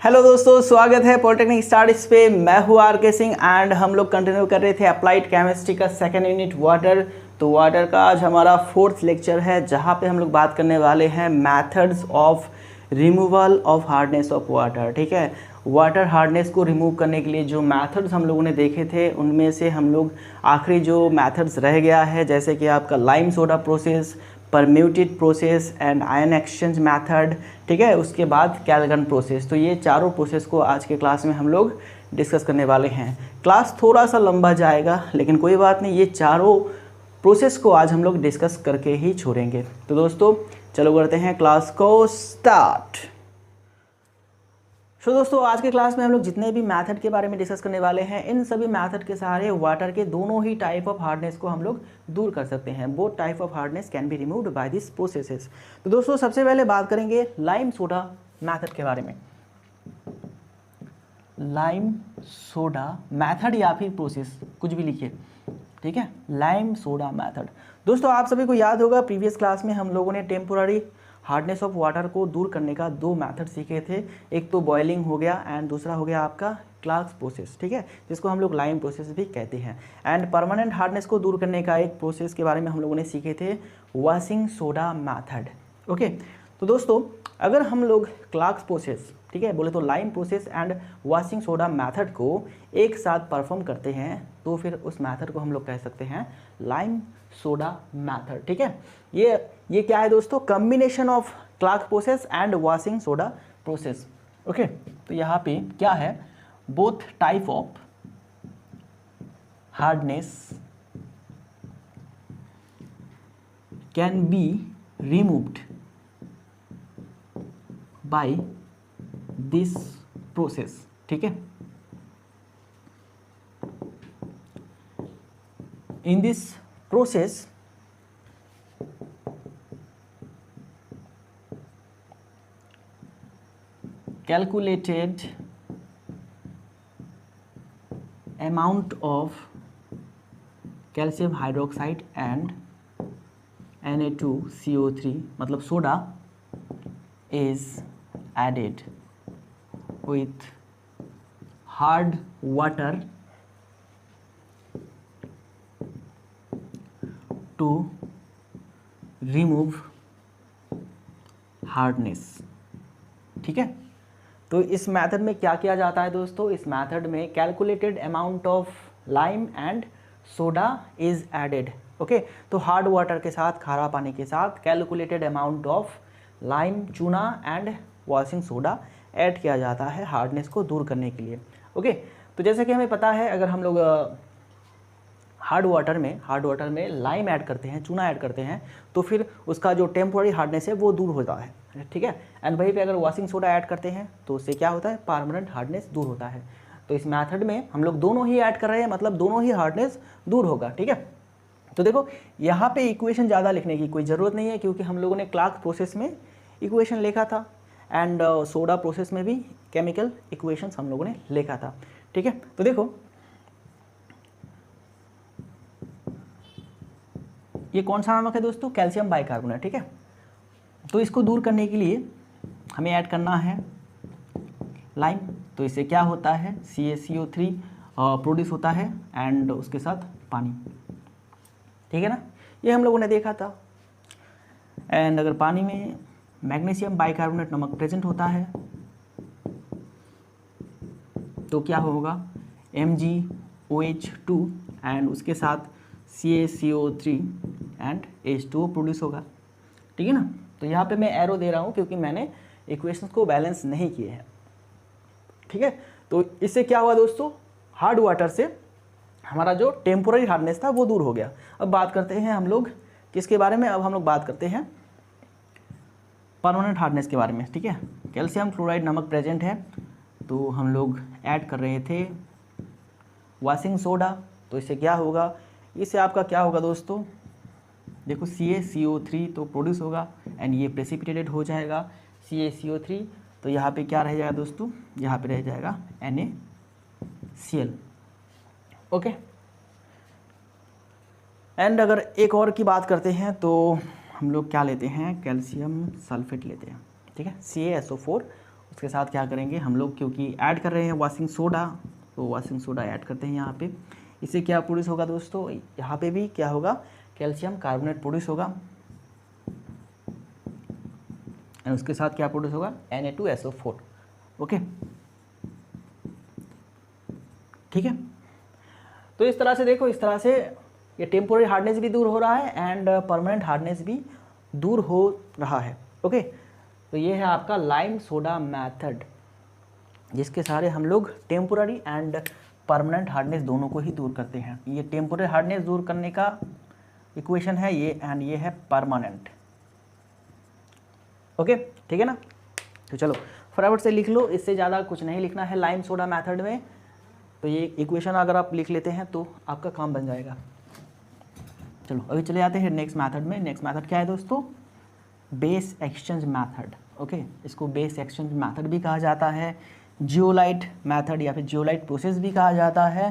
Hello दोस्तों, स्वागत है पॉलिटेक्निक स्टडीज पे। मैं हूँ आर के सिंह एंड हम लोग कंटिन्यू कर रहे थे अप्लाइड केमिस्ट्री का सेकेंड यूनिट वाटर। तो वाटर का आज हमारा फोर्थ लेक्चर है, जहाँ पे हम लोग बात करने वाले हैं methods of removal of hardness of water. ठीक है, वाटर हार्डनेस को रिमूव करने के लिए जो मेथड्स हम लोगों ने देखे थे, उनमें से हम लोग आखिरी जो मेथड्स रह गया है, जैसे कि आपका lime soda process, permuted process and ion exchange method. ठीक है, उसके बाद कैल्गन प्रोसेस। तो ये चारों प्रोसेस को आज के क्लास में हम लोग डिस्कस करने वाले हैं। क्लास थोड़ा सा लंबा जाएगा, लेकिन कोई बात नहीं, ये चारों प्रोसेस को आज हम लोग डिस्कस करके ही छोड़ेंगे। तो दोस्तों चलो करते हैं क्लास को स्टार्ट। तो दोस्तों आज के क्लास में हम लोग जितने भी मेथड के बारे में डिस्कस करने वाले हैं, इन सभी मेथड के सहारे वाटर के दोनों ही टाइप ऑफ हार्डनेस को हम लोग दूर कर सकते हैं। Both type of hardness can be removed by this processes. तो दोस्तों सबसे पहले बात करेंगे लाइम सोडा मेथड के बारे में। लाइम सोडा मेथड या फिर प्रोसेस, कुछ भी लिखिए। ठीक है, लाइम सोडा मेथड। दोस्तों आप सभी को याद होगा, प्रीवियस क्लास में हम लोगों ने टेम्पोररी हार्डनेस ऑफ वाटर को दूर करने का दो मेथड सीखे थे। एक तो बॉइलिंग हो गया एंड दूसरा हो गया आपका क्लार्क्स प्रोसेस। ठीक है, जिसको हम लोग लाइम प्रोसेस भी कहते हैं। एंड परमानेंट हार्डनेस को दूर करने का एक प्रोसेस के बारे में हम लोगों ने सीखे थे, वॉशिंग सोडा मेथड। ओके, तो दोस्तों अगर हम लोग क्लार्क्स प्रोसेस, ठीक है, बोले तो lime process and washing soda method को एक साथ परफॉर्म करते हैं, तो फिर उस मेथड को हम लोग कह सकते हैं लाइम सोडा मेथड। ठीक है, ये क्या है दोस्तों? Combination of Clark process and washing soda process. Okay, तो यहाँ पे क्या है, both type of hardness can be removed by this process. ठीक है, in this process calculated amount of calcium hydroxide and Na2CO3 मतलब soda is added with hard water to remove hardness. ठीक है, तो इस मेथड में क्या किया जाता है दोस्तों? इस मेथड में calculated amount of lime and soda is added. Okay, तो हार्ड वाटर के साथ, खारा पानी के साथ कैलकुलेटेड अमाउंट ऑफ लाइम, चूना एंड वॉशिंग सोडा ऐड किया जाता है हार्डनेस को दूर करने के लिए। ओके, तो जैसे कि हमें पता है, अगर हम लोग हार्ड वाटर में लाइम ऐड करते हैं, चूना ऐड करते हैं, तो फिर उसका जो टेम्पोररी हार्डनेस है वो दूर होता है। ठीक है, एंड वहीं पे अगर वॉशिंग सोडा ऐड करते हैं तो उससे क्या होता है, परमानेंट हार्डनेस दूर होता है। तो इस मेथड में हम लोग दोनों ही ऐड कर रहे हैं, मतलब दोनों ही हार्डनेस दूर होगा। ठीक है, तो देखो यहाँ पे इक्वेशन ज़्यादा लिखने की कोई ज़रूरत नहीं है, क्योंकि हम लोगों ने क्लार्क प्रोसेस में इक्वेशन लिखा था एंड सोडा प्रोसेस में भी केमिकल इक्वेशंस हम लोगों ने लिखा था। ठीक है, तो देखो ये कौन सा नमक है दोस्तों? Calcium bicarbonate. ठीक है, तो इसको दूर करने के लिए हमें ऐड करना है लाइम। तो इससे क्या होता है, CaCO3 प्रोड्यूस होता है एंड उसके साथ पानी। ठीक है ना, ये हम लोगों ने देखा था। एंड अगर पानी में मैग्नीशियम बाइकार्बोनेट नमक प्रेजेंट होता है तो क्या होगा, MgOH2 एंड उसके साथ CaCO3 एंड H2O प्रोड्यूस होगा। ठीक है ना, तो यहाँ पे मैं एरो दे रहा हूँ क्योंकि मैंने इक्वेशंस को बैलेंस नहीं किए हैं। ठीक है, तो इससे क्या हुआ दोस्तों, हार्ड वाटर से हमारा जो टेम्पोररी हार्डनेस था वो दूर हो गया। अब बात करते हैं हम लोग किसके बारे में? अब हम लोग बात करते हैं परमानेंट हार्डनेस के बारे में। ठीक है, कैल्शियम क्लोराइड नमक प्रेजेंट है, तो हम लोग ऐड कर रहे थे वॉशिंग सोडा। तो इससे क्या होगा, इससे आपका क्या होगा दोस्तों, देखो CaCO3 तो प्रोड्यूस होगा एंड ये प्रेसिपिटेटेड हो जाएगा CaCO3। तो यहाँ पे क्या रह जाएगा दोस्तों, यहाँ पे रह जाएगा NaCl। ओके, एंड अगर एक और की बात करते हैं तो हम लोग क्या लेते हैं, कैल्शियम सल्फेट लेते हैं। ठीक है, CaSO4 उसके साथ क्या करेंगे हम लोग, क्योंकि ऐड कर रहे हैं वॉशिंग सोडा, तो वॉशिंग सोडा ऐड करते हैं यहाँ पे। इससे क्या प्रोड्यूस होगा दोस्तों, यहाँ पे भी क्या होगा, कैल्शियम कार्बोनेट प्रोड्यूस होगा, एंड उसके साथ क्या प्रोड्यूस होगा, Na2SO4। ओके, ठीक है। तो इस तरह से देखो, इस तरह से ये टेम्पोररी हार्डनेस भी दूर हो रहा है एंड परमानेंट हार्डनेस भी दूर हो रहा है। ओके, तो ये है आपका लाइम सोडा मेथड, जिसके सारे हम लोग टेम्पोररी एंड परमानेंट हार्डनेस दोनों को ही दूर करते हैं। ये टेम्पोररी हार्डनेस दूर करने का इक्वेशन है ये, एंड ये है परमानेंट। ओके, ठीक है ना। तो चलो फटाफट से लिख लो, इससे ज़्यादा कुछ नहीं लिखना है लाइम सोडा मेथड में। तो ये इक्वेशन अगर आप लिख लेते हैं तो आपका काम बन जाएगा। चलो अभी चले जाते हैं नेक्स्ट मेथड में। नेक्स्ट मेथड क्या है दोस्तों, बेस एक्सचेंज मेथड। ओके, इसको बेस एक्सचेंज मेथड भी कहा जाता है, जियोलाइट मेथड या फिर जियोलाइट प्रोसेस भी कहा जाता है,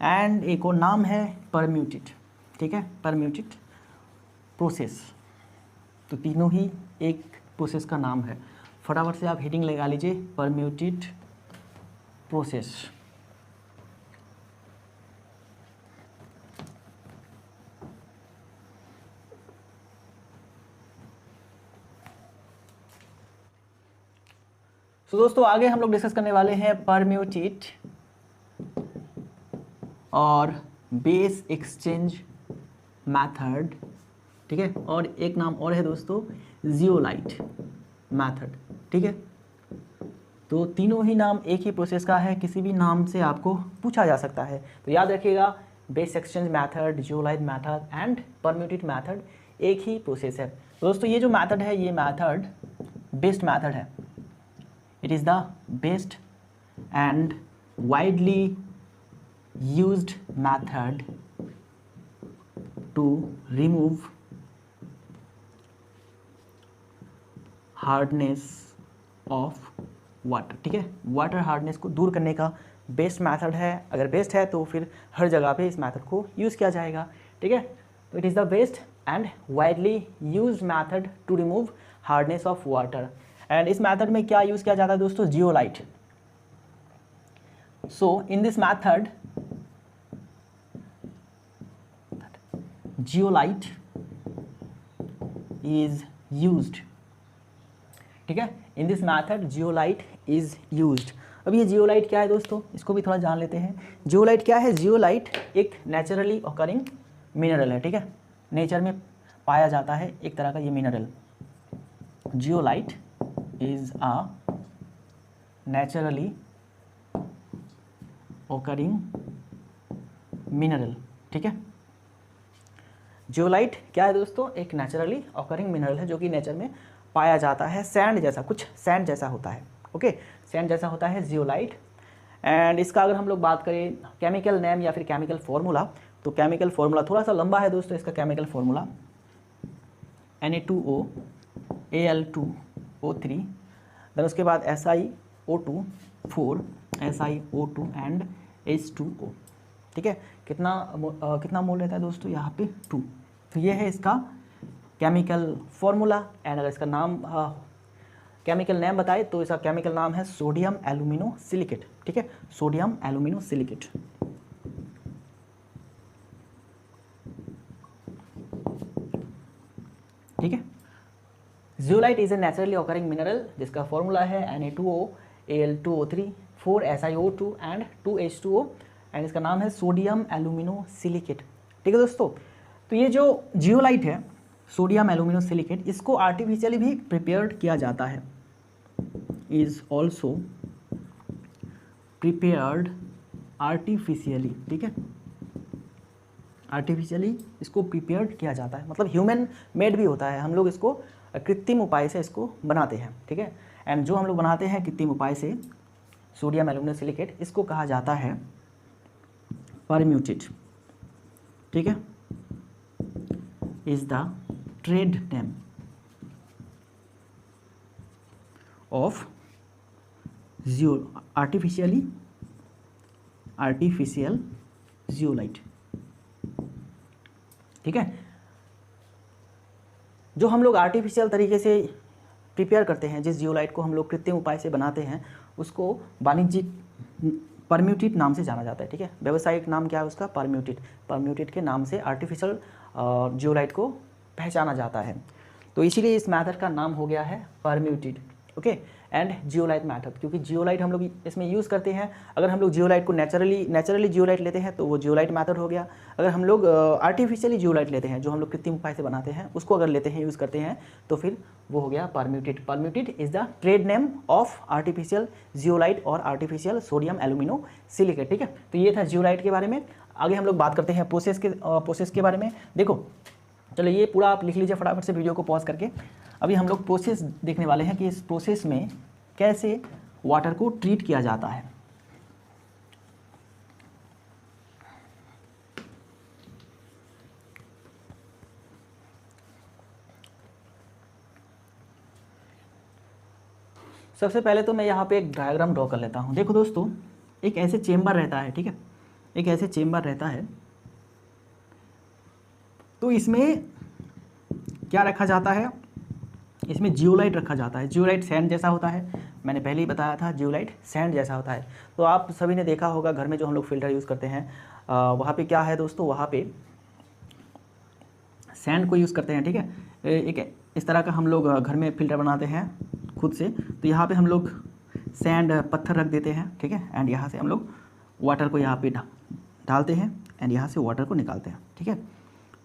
एंड एक और नाम है परम्यूटेड। ठीक है, परम्यूटेड प्रोसेस। तो तीनों ही एक प्रोसेस का नाम है। फटाफट से आप हेडिंग लगा लीजिए, परम्यूटेड प्रोसेस। तो दोस्तों आगे हम लोग डिस्कस करने वाले हैं परम्यूटेड और बेस एक्सचेंज मेथड। ठीक है, और एक नाम और है दोस्तों, जियोलाइट मेथड। ठीक है, तो तीनों ही नाम एक ही प्रोसेस का है, किसी भी नाम से आपको पूछा जा सकता है। तो याद रखिएगा, base exchange method, zeolite method and permuted method एक ही प्रोसेस है। तो दोस्तों ये जो मेथड है, ये मेथड बेस्ट मेथड है। It is the best and widely used method to remove hardness of water। ठीक है, वाटर हार्डनेस को दूर करने का बेस्ट मेथड है। अगर बेस्ट है तो फिर हर जगह पे इस मेथड को यूज़ किया जाएगा। ठीक है, तो it is the best and widely used method to remove hardness of water. And इस मेथड में क्या यूज़ किया जाता है दोस्तों, zeolite. So in this method zeolite is used. ठीक है, in this method zeolite is used. अब ये जियोलाइट क्या है दोस्तों, इसको भी थोड़ा जान लेते हैं। जियोलाइट क्या है, जियोलाइट एक नेचुरली ऑकरिंग मिनरल है। ठीक है, नेचर में पाया जाता है एक तरह का ये mineral. Zeolite is a naturally occurring mineral। ठीक है, जियोलाइट क्या है दोस्तों, एक नेचुरली ऑकरिंग मिनरल है जो कि नेचर में पाया जाता है। सैंड जैसा, कुछ सैंड जैसा होता है। ओके, सैंड जैसा होता है जियोलाइट। एंड इसका अगर हम लोग बात करें केमिकल नेम या फिर केमिकल फॉर्मूला, तो केमिकल फॉर्मूला थोड़ा सा लंबा है दोस्तों। इसका chemical formula Na2O Al2O3, then उसके बाद SiO2 4 SiO2 एंड H2O। ठीक है, कितना मोल रहता है दोस्तों यहाँ पे 2। तो ये है इसका केमिकल फॉर्मूला। एंड अगर इसका नाम केमिकल नेम बताए तो इसका केमिकल नाम है सोडियम एल्यूमिनो सिलिकेट। ठीक है, सोडियम एल्यूमिनो सिलिकेट। ठीक है, zeolite is a naturally occurring mineral जिसका फॉर्मूला है Na2O Al2O3 4 SiO2 and 2 H2O, and इसका नाम है सोडियम एल्यूमिनो सिलिकेट। ठीक है दोस्तों, तो ये जो जियोलाइट है सोडियम एल्यूमिनो सिलिकेट, इसको आर्टिफिशियली भी प्रिपेयर्ड किया जाता है। Is also prepared artificially. ठीक है, आर्टिफिशियली इसको प्रिपेयर्ड किया जाता है, मतलब ह्यूमन मेड भी होता है। हम लोग इसको कृत्रिम उपाय से इसको बनाते हैं। ठीक है, एंड जो हम लोग बनाते हैं कृत्रिम उपाय से सोडियम एल्यूमिनो सिलिकेट, इसको कहा जाता है परम्यूटेड। ठीक है, is the trade name of artificial zeolite. ठीक है, जो हम लोग आर्टिफिशियल तरीके से प्रिपेयर करते हैं, जिस जियोलाइट को हम लोग कृत्रिम उपाय से बनाते हैं, उसको वाणिज्यिक परम्यूटेट नाम से जाना जाता है। ठीक है, व्यावसायिक नाम क्या है उसका? परम्यूटेट। परम्यूटेट के नाम से आर्टिफिशियल जियोलाइट को पहचाना जाता है। तो इसीलिए इस मैथड का नाम हो गया है permute. Okay, and zeolite method, क्योंकि जियोलाइट हम लोग इसमें यूज़ करते हैं। अगर हम लोग जियोलाइट को नेचुरली जियोलाइट लेते हैं तो वो जियोलाइट मैथड हो गया। अगर हम लोग आर्टिफिशियली जियोलाइट लेते हैं, जो हम लोग कृत्रिम उपाय से बनाते हैं, उसको अगर लेते हैं, यूज़ करते हैं, तो फिर वो हो गया permute. Permute is the trade name of artificial zeolite और आर्टिफिशियल सोडियम एल्यूमिनो सिलिकेट। ठीक है, तो ये था जियोलाइट के बारे में। आगे हम लोग बात करते हैं प्रोसेस के बारे में। देखो, चलो ये पूरा आप लिख लीजिए फटाफट से वीडियो को पॉज करके। अभी हम लोग प्रोसेस देखने वाले हैं कि इस प्रोसेस में कैसे वाटर को ट्रीट किया जाता है। सबसे पहले तो मैं यहाँ पे एक डायग्राम ड्रॉ कर लेता हूँ। देखो दोस्तों, एक ऐसे चेम्बर रहता है, ठीक है, एक ऐसे चेम्बर रहता है। तो इसमें क्या रखा जाता है? इसमें जियोलाइट रखा जाता है। जियोलाइट सैंड जैसा होता है, मैंने पहले ही बताया था, जियोलाइट सैंड जैसा होता है। तो आप सभी ने देखा होगा घर में जो हम लोग फ़िल्टर यूज़ करते हैं, वहाँ पे क्या है दोस्तों, वहाँ पे सैंड को यूज़ करते हैं। ठीक है, एक इस तरह का हम लोग घर में फ़िल्टर बनाते हैं खुद से। तो यहाँ पे हम लोग सैंड पत्थर रख देते हैं, ठीक है, एंड यहाँ से हम लोग वाटर को यहाँ पे डालते हैं एंड यहाँ से वाटर को निकालते हैं। ठीक है,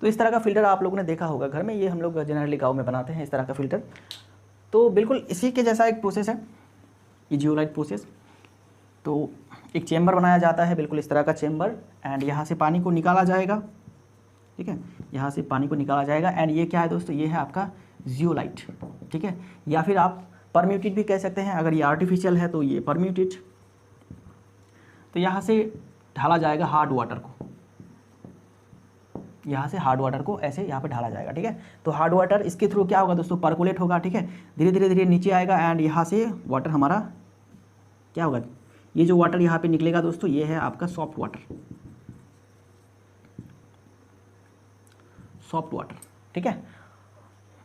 तो इस तरह का फ़िल्टर आप लोगों ने देखा होगा घर में। ये हम लोग जनरली गाँव में बनाते हैं इस तरह का फ़िल्टर। तो बिल्कुल इसी के जैसा एक प्रोसेस है ये जियोलाइट प्रोसेस। तो एक चेम्बर बनाया जाता है, बिल्कुल इस तरह का चेम्बर, एंड यहाँ से पानी को निकाला जाएगा। ठीक है, यहाँ से पानी को निकाला जाएगा एंड ये क्या है दोस्तों, ये है आपका जियोलाइट। ठीक है, या फिर आप परम्यूटेट भी कह सकते हैं। अगर ये आर्टिफिशियल है तो ये परम्यूटेट। तो यहाँ से ढाला जाएगा हार्ड वाटर को, यहाँ से हार्ड वाटर को ऐसे यहाँ पे ढाला जाएगा। ठीक है, तो हार्ड वाटर इसके थ्रू क्या होगा दोस्तों, पर्कुलेट होगा। ठीक है, धीरे धीरे नीचे आएगा एंड यहाँ से वाटर हमारा क्या होगा, ये जो वाटर यहाँ पे निकलेगा दोस्तों, ये है आपका सॉफ्ट वाटर। सॉफ्ट वाटर, ठीक है।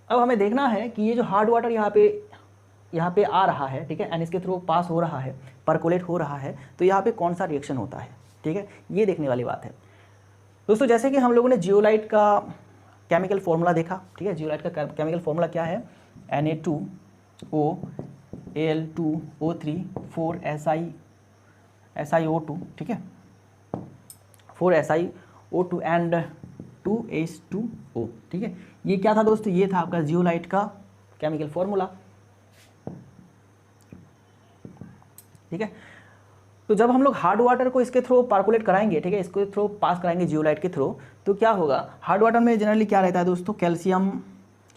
अब हमें देखना है कि ये जो हार्ड वाटर यहाँ पे आ रहा है, ठीक है, एंड इसके थ्रू पास हो रहा है, पर्कुलेट हो रहा है, तो यहाँ पे कौन सा रिएक्शन होता है। ठीक है, ये देखने वाली बात है दोस्तों। जैसे कि हम लोगों ने जियोलाइट का केमिकल फॉर्मूला देखा, ठीक है, जियोलाइट का केमिकल फॉर्मूला क्या है, Na2O Al2O3 4 SiO2, ठीक है, 4 SiO2 एंड 2H2O। ठीक है, ये क्या था दोस्तों, ये था आपका जियोलाइट का केमिकल फॉर्मूला। ठीक है, तो जब हम लोग हार्ड वाटर को इसके थ्रू पर्कुलेट कराएंगे, ठीक है, इसके थ्रू पास कराएंगे जियोलाइट के थ्रू, तो क्या होगा, हार्ड वाटर में जनरली क्या रहता है दोस्तों, कैल्शियम,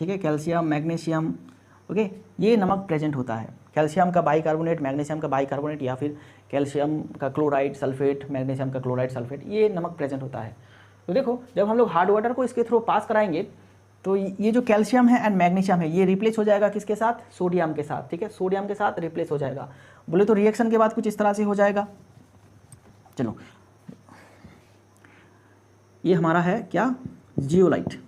ठीक है, कैल्शियम, मैग्नीशियम, ओके, ये नमक प्रेजेंट होता है। कैल्शियम का बाइकार्बोनेट, मैग्नीशियम का बाइकार्बोनेट, या फिर कैल्शियम का क्लोराइड सल्फेट, मैग्नीशियम का क्लोराइड सल्फेट, ये नमक प्रेजेंट होता है। तो देखो, जब हम लोग हार्ड वाटर को इसके थ्रू पास कराएंगे तो ये जो कैल्शियम है एंड मैग्नीशियम है, ये रिप्लेस हो जाएगा किसके साथ, सोडियम के साथ। ठीक है, सोडियम के साथ रिप्लेस हो जाएगा। बोले तो रिएक्शन के बाद कुछ इस तरह से हो जाएगा। चलो, ये हमारा है क्या, जियोलाइट।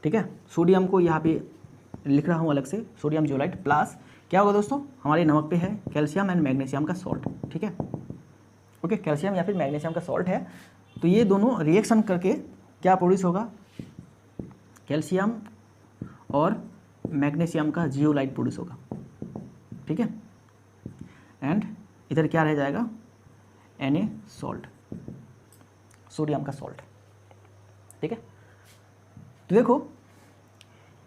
ठीक है, सोडियम को यहाँ पे लिख रहा हूँ अलग से, सोडियम जियोलाइट प्लस क्या होगा दोस्तों, हमारे नमक पे है कैल्शियम एंड मैग्नीशियम का सॉल्ट। ठीक है, ओके, कैल्शियम या फिर मैग्नीशियम का सॉल्ट है। तो ये दोनों रिएक्शन करके क्या प्रोड्यूस होगा, कैल्शियम और मैग्नीशियम का जियोलाइट प्रोड्यूस होगा। ठीक है, एंड इधर क्या रह जाएगा, Na सॉल्ट, सोडियम का सॉल्ट। ठीक है, तो देखो,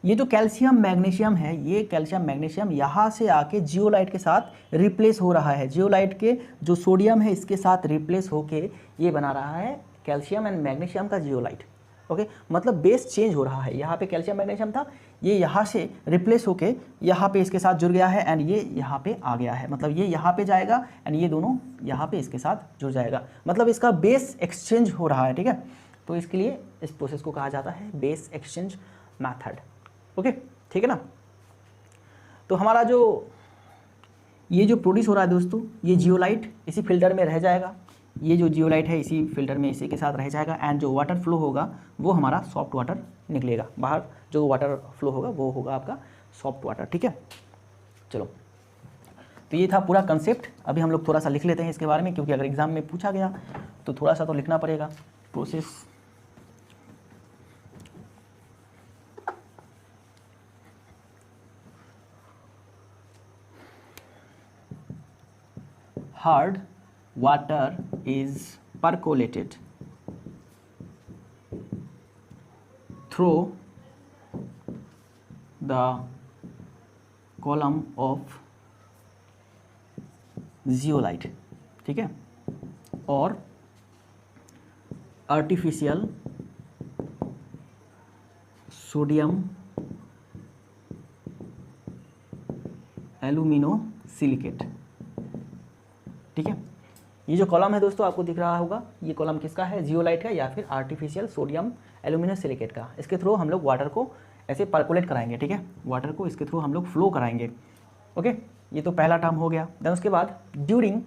ये जो कैल्शियम मैग्नीशियम है, ये कैल्शियम मैग्नीशियम यहाँ से आके जियोलाइट के साथ रिप्लेस हो रहा है। जियोलाइट के जो सोडियम है इसके साथ रिप्लेस होके ये बना रहा है कैल्शियम एंड मैग्नीशियम का जियोलाइट। ओके, मतलब बेस चेंज हो रहा है। यहाँ पे कैल्शियम मैग्नीशियम था, ये यहाँ से रिप्लेस होके यहाँ पे इसके साथ जुड़ गया है एंड ये यहाँ पे आ गया है। मतलब ये यहाँ पे जाएगा एंड ये दोनों यहाँ पे इसके साथ जुड़ जाएगा। मतलब इसका बेस एक्सचेंज हो रहा है। ठीक है, तो इसके लिए इस प्रोसेस को कहा जाता है बेस एक्सचेंज मैथड। ओके, ठीक है ना। तो हमारा ये जो प्रोड्यूस हो रहा है दोस्तों, ये जियोलाइट इसी फिल्टर में रह जाएगा। ये जो जियोलाइट है इसी फिल्टर में इसी के साथ रह जाएगा एंड जो वाटर फ्लो होगा वो हमारा सॉफ्ट वाटर निकलेगा बाहर। जो वाटर फ्लो होगा वो होगा आपका सॉफ्ट वाटर। ठीक है, चलो, तो ये था पूरा कंसेप्ट। अभी हम लोग थोड़ा सा लिख लेते हैं इसके बारे में, क्योंकि अगर एग्जाम में पूछा गया तो थोड़ा सा तो लिखना पड़ेगा। Process hard water is percolated through the column of zeolite, ठीक है, और आर्टिफिशियल सोडियम एल्यूमिनो सिलिकेट। ठीक है, ये जो कॉलम है दोस्तों आपको दिख रहा होगा, ये कॉलम किसका है, जियोलाइट का या फिर आर्टिफिशियल सोडियम एल्यूमिनो सिलिकेट का। इसके थ्रू हम लोग वाटर को ऐसे पर्कुलेट कराएंगे। ठीक है, वाटर को इसके थ्रू हम लोग फ्लो कराएंगे। ओके, ये तो पहला टर्म हो गया। देन उसके बाद during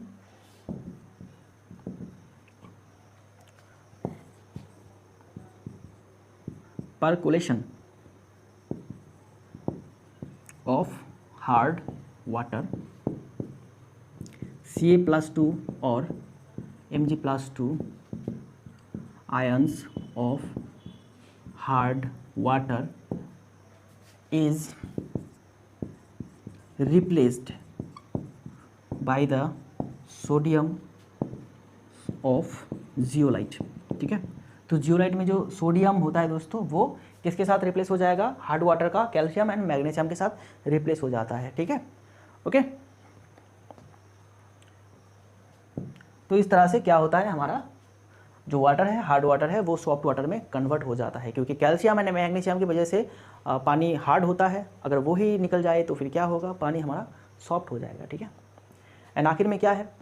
percolation of hard water, Ca+2 और Mg+2 ions of hard water is replaced by the sodium of zeolite। ठीक है, तो जियोलाइट में जो सोडियम होता है दोस्तों वो किसके साथ रिप्लेस हो जाएगा, हार्ड वाटर का कैल्शियम एंड मैग्नीशियम के साथ रिप्लेस हो जाता है। ठीक है, ओके, तो इस तरह से क्या होता है, हमारा जो वाटर है, हार्ड वाटर है, वो सॉफ्ट वाटर में कन्वर्ट हो जाता है, क्योंकि कैल्शियम एंड मैग्नीशियम की वजह से पानी हार्ड होता है। अगर वो ही निकल जाए तो फिर क्या होगा, पानी हमारा सॉफ्ट हो जाएगा। ठीक है, एंड आखिर में क्या है,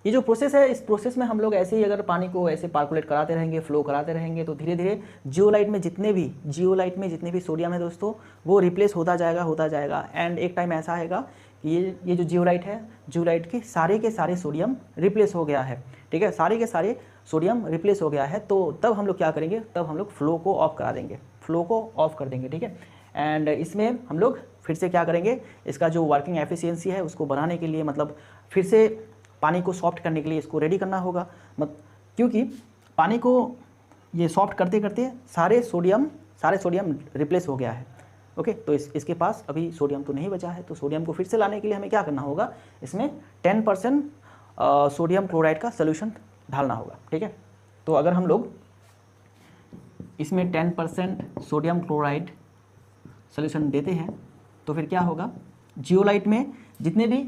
ये जो प्रोसेस है, इस प्रोसेस में हम लोग ऐसे ही अगर पानी को ऐसे पार्कुलेट कराते रहेंगे, फ्लो कराते रहेंगे, तो धीरे धीरे जियोलाइट में जितने भी सोडियम है दोस्तों वो रिप्लेस होता जाएगा। एंड एक टाइम ऐसा आएगा कि ये जो जियोलाइट है, जियोलाइट के सारे सोडियम रिप्लेस हो गया है। ठीक है, सारे के सारे सोडियम रिप्लेस हो गया है, तो तब हम लोग क्या करेंगे, तब हम लोग फ्लो को ऑफ करा देंगे, फ्लो को ऑफ कर देंगे। ठीक है, एंड इसमें हम लोग फिर से क्या करेंगे, इसका जो वर्किंग एफिशिएंसी है उसको बढ़ाने के लिए, मतलब फिर से पानी को सॉफ्ट करने के लिए इसको रेडी करना होगा। क्योंकि पानी को ये सॉफ्ट करते करते सारे सोडियम रिप्लेस हो गया है। ओके, तो इसके पास अभी सोडियम तो नहीं बचा है, तो सोडियम को फिर से लाने के लिए हमें क्या करना होगा, इसमें 10% सोडियम क्लोराइड का सोल्यूशन डालना होगा। ठीक है, तो अगर हम लोग इसमें 10% सोडियम क्लोराइड सोल्यूशन देते हैं तो फिर क्या होगा, जियोलाइट में जितने भी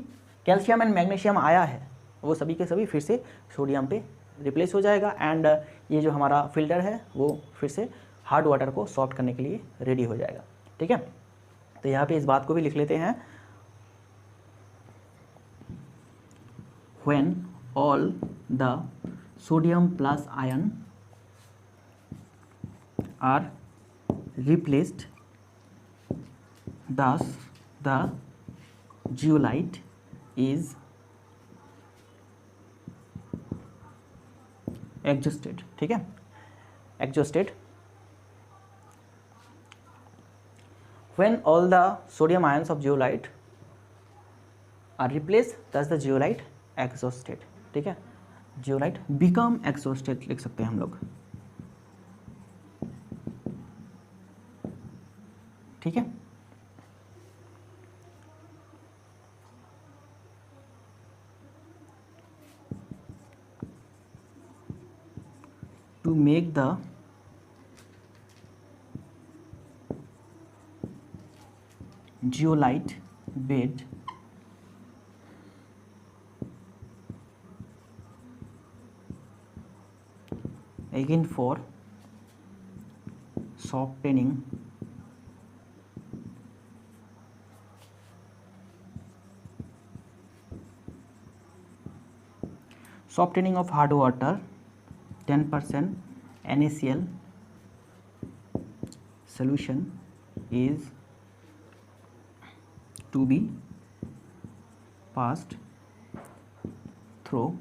कैल्शियम एंड मैग्नीशियम आया है वो सभी के सभी फिर से सोडियम पे रिप्लेस हो जाएगा। एंड ये जो हमारा फिल्टर है वो फिर से हार्ड वाटर को सॉफ्ट करने के लिए रेडी हो जाएगा। ठीक है, तो यहाँ पे इस बात को भी लिख लेते हैं, when all the sodium plus ion are replaced thus the zeolite is exhausted। ठीक है, exhausted when all the sodium ions of zeolite are replaced thus the zeolite exhausted। ठीक है, zeolite become exhausted लिख सकते हैं हम लोग। ठीक है, to make the zeolite bed again for softening of hard water, 10% NaCl solution is to be passed through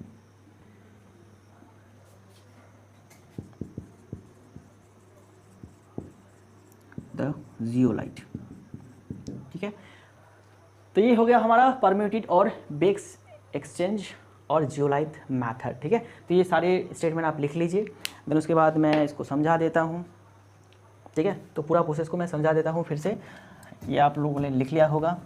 the zeolite। ठीक है। तो ये हो गया हमारा परम्यूटेड और बेस एक्सचेंज और जियोलाइट मैथड, ठीक है। तो ये सारे स्टेटमेंट आप लिख लीजिए, देन उसके बाद मैं इसको समझा देता हूँ, ठीक है। तो पूरा प्रोसेस को मैं समझा देता हूँ फिर से, ये आप लोगों ने लिख लिया होगा।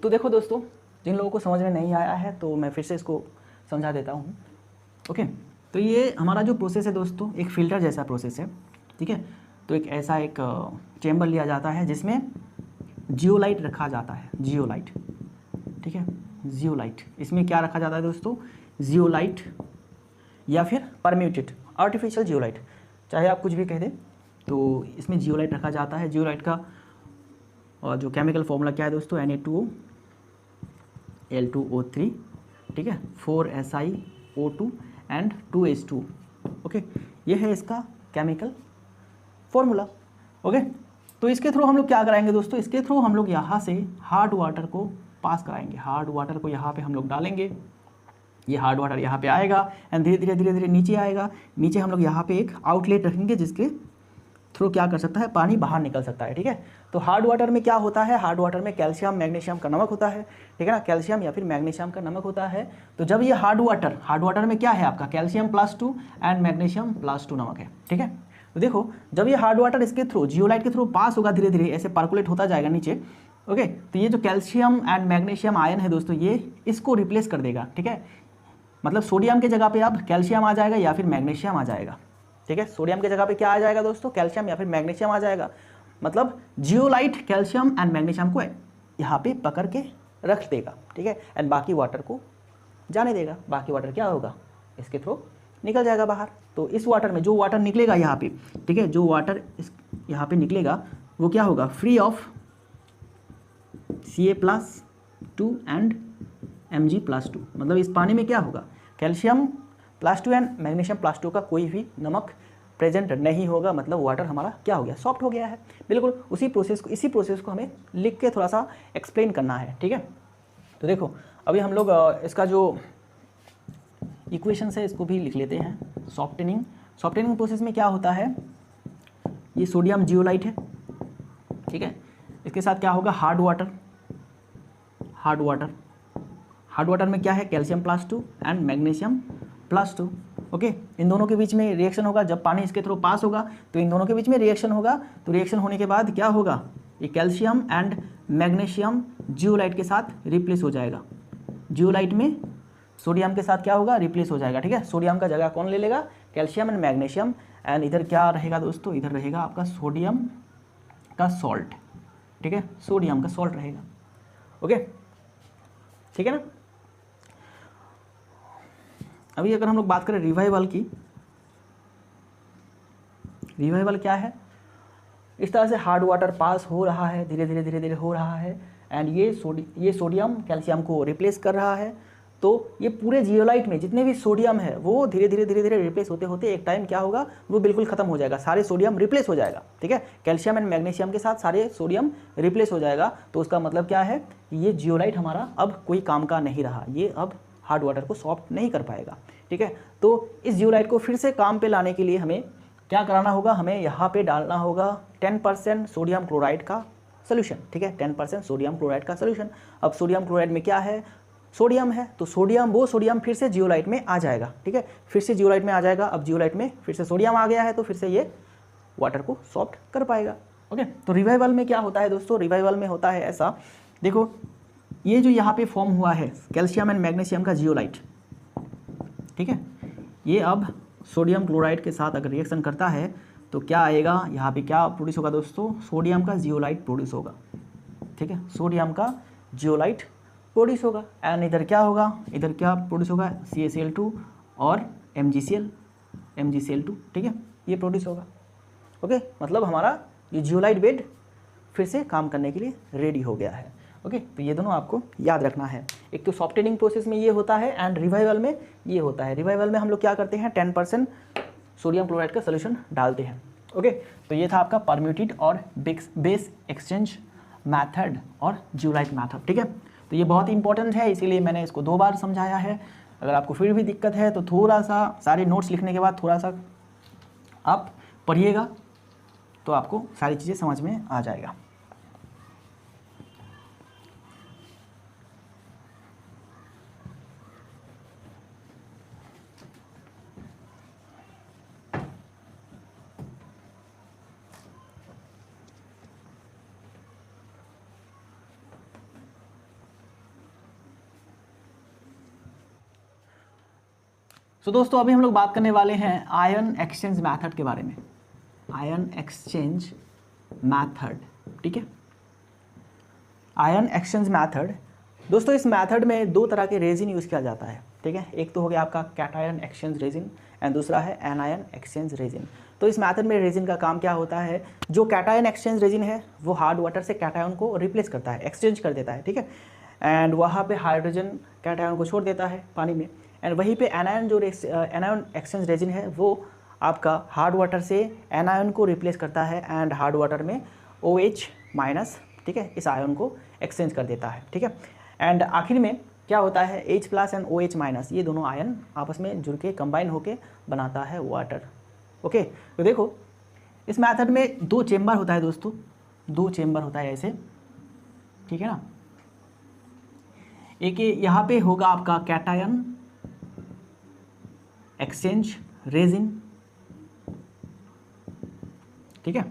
तो देखो दोस्तों, जिन लोगों को समझ में नहीं आया है तो मैं फिर से इसको समझा देता हूँ, ओके। तो ये हमारा जो प्रोसेस है दोस्तों, एक फ़िल्टर जैसा प्रोसेस है, ठीक है। तो एक ऐसा एक चेम्बर लिया जाता है जिसमें जियोलाइट रखा जाता है, जियोलाइट, ठीक है। जियोलाइट, इसमें क्या रखा जाता है दोस्तों, जियोलाइट या फिर परम्यूटेड आर्टिफिशियल जियोलाइट, चाहे आप कुछ भी कह दें, तो इसमें जियोलाइट रखा जाता है। जियोलाइट का और जो केमिकल फॉर्मूला क्या है दोस्तों, Na2O L2O3, ठीक है, 4SiO2 एंड 2H2, ओके। ये है इसका केमिकल फॉर्मूला, ओके। तो इसके थ्रू हम लोग क्या कराएंगे दोस्तों, इसके थ्रू हम लोग यहाँ से हार्ड वाटर को पास कराएंगे, हार्ड वाटर को यहाँ पे हम लोग डालेंगे, ये हार्ड वाटर यहाँ पे आएगा एंड धीरे धीरे धीरे धीरे नीचे आएगा। नीचे हम लोग यहाँ पे एक आउटलेट रखेंगे जिसके थ्रू क्या कर सकता है, पानी बाहर निकल सकता है, ठीक है। तो हार्ड वाटर में क्या होता है, हार्ड वाटर में कैल्शियम मैग्नीशियम का नमक होता है, ठीक है ना, कैल्शियम या फिर मैग्नीशियम का नमक होता है। तो जब ये हार्ड वाटर में क्या है आपका, कैल्शियम +2 एंड मैग्नीशियम +2 नमक है, ठीक है। तो देखो, जब ये हार्ड वाटर इसके थ्रू, जियोलाइट के थ्रू पास होगा, धीरे धीरे ऐसे पर्कुलेट होता जाएगा नीचे, ओके। तो ये जो कैल्शियम एंड मैग्नीशियम आयन है दोस्तों, ये इसको रिप्लेस कर देगा, ठीक है। मतलब सोडियम के जगह पे अब कैल्शियम आ जाएगा या फिर मैग्नीशियम आ जाएगा, ठीक है। सोडियम के जगह पे क्या आ जाएगा दोस्तों, कैल्शियम या फिर मैग्नीशियम आ जाएगा। मतलब जियोलाइट कैल्शियम एंड मैग्नीशियम को यहाँ पे पकड़ के रख देगा, ठीक है, एंड बाकी वाटर को जाने देगा। बाकी वाटर क्या होगा, इसके थ्रू निकल जाएगा बाहर। तो इस वाटर में जो वाटर निकलेगा यहाँ पे, ठीक है, जो वाटर इस यहाँ पे निकलेगा वो क्या होगा, free of Ca+2 and Mg+2। मतलब इस पानी में क्या होगा, कैल्शियम +2 एंड मैग्नीशियम +2 का कोई भी नमक प्रेजेंट नहीं होगा। मतलब वाटर हमारा क्या हो गया, सॉफ्ट हो गया है। बिल्कुल इसी प्रोसेस को हमें लिख के थोड़ा सा एक्सप्लेन करना है, ठीक है। तो देखो, अभी हम लोग इसका जो इक्वेशंस है इसको भी लिख लेते हैं। सॉफ्टनिंग प्रोसेस में क्या होता है, ये सोडियम जियोलाइट है, ठीक है। इसके साथ क्या होगा, हार्ड वाटर में क्या है, कैल्शियम +2 एंड मैग्नीशियम +2, ओके। इन दोनों के बीच में रिएक्शन होगा, जब पानी इसके थ्रू पास होगा तो इन दोनों के बीच में रिएक्शन होगा। तो रिएक्शन होने के बाद क्या होगा, ये कैल्शियम एंड मैग्नीशियम जियोलाइट के साथ रिप्लेस हो जाएगा। जियोलाइट में सोडियम के साथ क्या होगा, रिप्लेस हो जाएगा, ठीक है। सोडियम का जगह कौन ले लेगा, कैल्शियम एंड मैग्नीशियम, एंड इधर क्या रहेगा दोस्तों, इधर रहेगा आपका सोडियम का सॉल्ट, ठीक है, सोडियम का सॉल्ट रहेगा, ओके, ठीक है ना। अभी अगर हम लोग बात करें रिवाइवल की, रिवाइवल क्या है, इस तरह से हार्ड वाटर पास हो रहा है, धीरे धीरे हो रहा है, एंड ये सोडियम कैल्शियम को रिप्लेस कर रहा है। तो ये पूरे जियोलाइट में जितने भी सोडियम है वो धीरे धीरे रिप्लेस होते होते एक टाइम क्या होगा, वो बिल्कुल खत्म हो जाएगा, सारे सोडियम रिप्लेस हो जाएगा, ठीक है। कैल्शियम एंड मैग्नीशियम के साथ सारे सोडियम रिप्लेस हो जाएगा। तो उसका मतलब क्या है, ये जियोलाइट हमारा अब कोई काम का नहीं रहा, ये अब हार्ड वाटर को सॉफ्ट नहीं कर पाएगा, ठीक है। तो इस जियोलाइट को फिर से काम पे लाने के लिए हमें क्या कराना होगा, हमें यहाँ पे डालना होगा 10% सोडियम क्लोराइड का सोल्यूशन, ठीक है, 10% सोडियम क्लोराइड का सोल्यूशन। अब सोडियम क्लोराइड में क्या है, सोडियम है, तो वो सोडियम फिर से जियोलाइट में आ जाएगा, ठीक है, फिर से जियोलाइट में आ जाएगा। अब जियोलाइट में फिर से सोडियम आ गया है तो फिर से ये वाटर को सॉफ्ट कर पाएगा, ओके। तो रिवाइवल में क्या होता है दोस्तों, रिवाइवल में होता है ऐसा, देखो ये जो यहाँ पे फॉर्म हुआ है कैल्शियम एंड मैग्नीशियम का जियोलाइट, ठीक है, ये अब सोडियम क्लोराइड के साथ अगर रिएक्शन करता है तो क्या आएगा, यहाँ पे क्या प्रोड्यूस होगा दोस्तों, सोडियम का जियोलाइट प्रोड्यूस होगा, ठीक है, सोडियम का जियोलाइट प्रोड्यूस होगा। एंड इधर क्या होगा, इधर क्या प्रोड्यूस होगा, CaCl2 और MgCl2, ठीक है, ये प्रोड्यूस होगा, ओके। मतलब हमारा ये जियोलाइट बेड फिर से काम करने के लिए रेडी हो गया है। ओके, तो ये दोनों आपको याद रखना है। एक तो सॉफ्टनिंग प्रोसेस में ये होता है एंड रिवाइवल में ये होता है। रिवाइवल में हम लोग क्या करते हैं, 10% सोडियम क्लोराइड का सोल्यूशन डालते हैं। ओके, तो ये था आपका परम्यूटेड और बेस एक्सचेंज मैथड और जियोलाइट मैथड। ठीक है, तो ये बहुत ही इंपॉर्टेंट है, इसीलिए मैंने इसको 2 बार समझाया है। अगर आपको फिर भी दिक्कत है तो थोड़ा सा सारे नोट्स लिखने के बाद थोड़ा सा आप पढ़िएगा तो आपको सारी चीज़ें समझ में आ जाएगा। तो दोस्तों अभी हम लोग बात करने वाले हैं आयन एक्सचेंज मैथड के बारे में। आयन एक्सचेंज मैथड, ठीक है। आयन एक्सचेंज मैथड दोस्तों, इस मैथड में 2 तरह के रेजिन यूज़ किया जाता है। ठीक है, एक तो हो गया आपका कैटायन एक्सचेंज रेजिन एंड दूसरा है एनायन एक्सचेंज रेजिन। तो इस मैथड में रेजिन का काम क्या होता है, जो कैटायन एक्सचेंज रेजिन है वो हार्ड वाटर से कैटायन को रिप्लेस करता है, एक्सचेंज कर देता है। ठीक है, एंड वहाँ पे हाइड्रोजन कैटायन को छोड़ देता है पानी में। एंड वहीं पे एनायन जो एनायन एक्सचेंज रेजिन है वो आपका हार्ड वाटर से एनायन को रिप्लेस करता है एंड हार्ड वाटर में OH माइनस, ठीक है, इस आयन को एक्सचेंज कर देता है। ठीक है, एंड आखिर में क्या होता है, H plus and OH minus, ये दोनों आयन आपस में जुड़ के कंबाइन होके बनाता है वाटर। ओके, तो देखो इस मैथड में 2 चेम्बर होता है दोस्तों, 2 चेम्बर होता है ऐसे, ठीक है ना। एक यहाँ पे होगा आपका कैटायन एक्सचेंज रेजिन, ठीक है,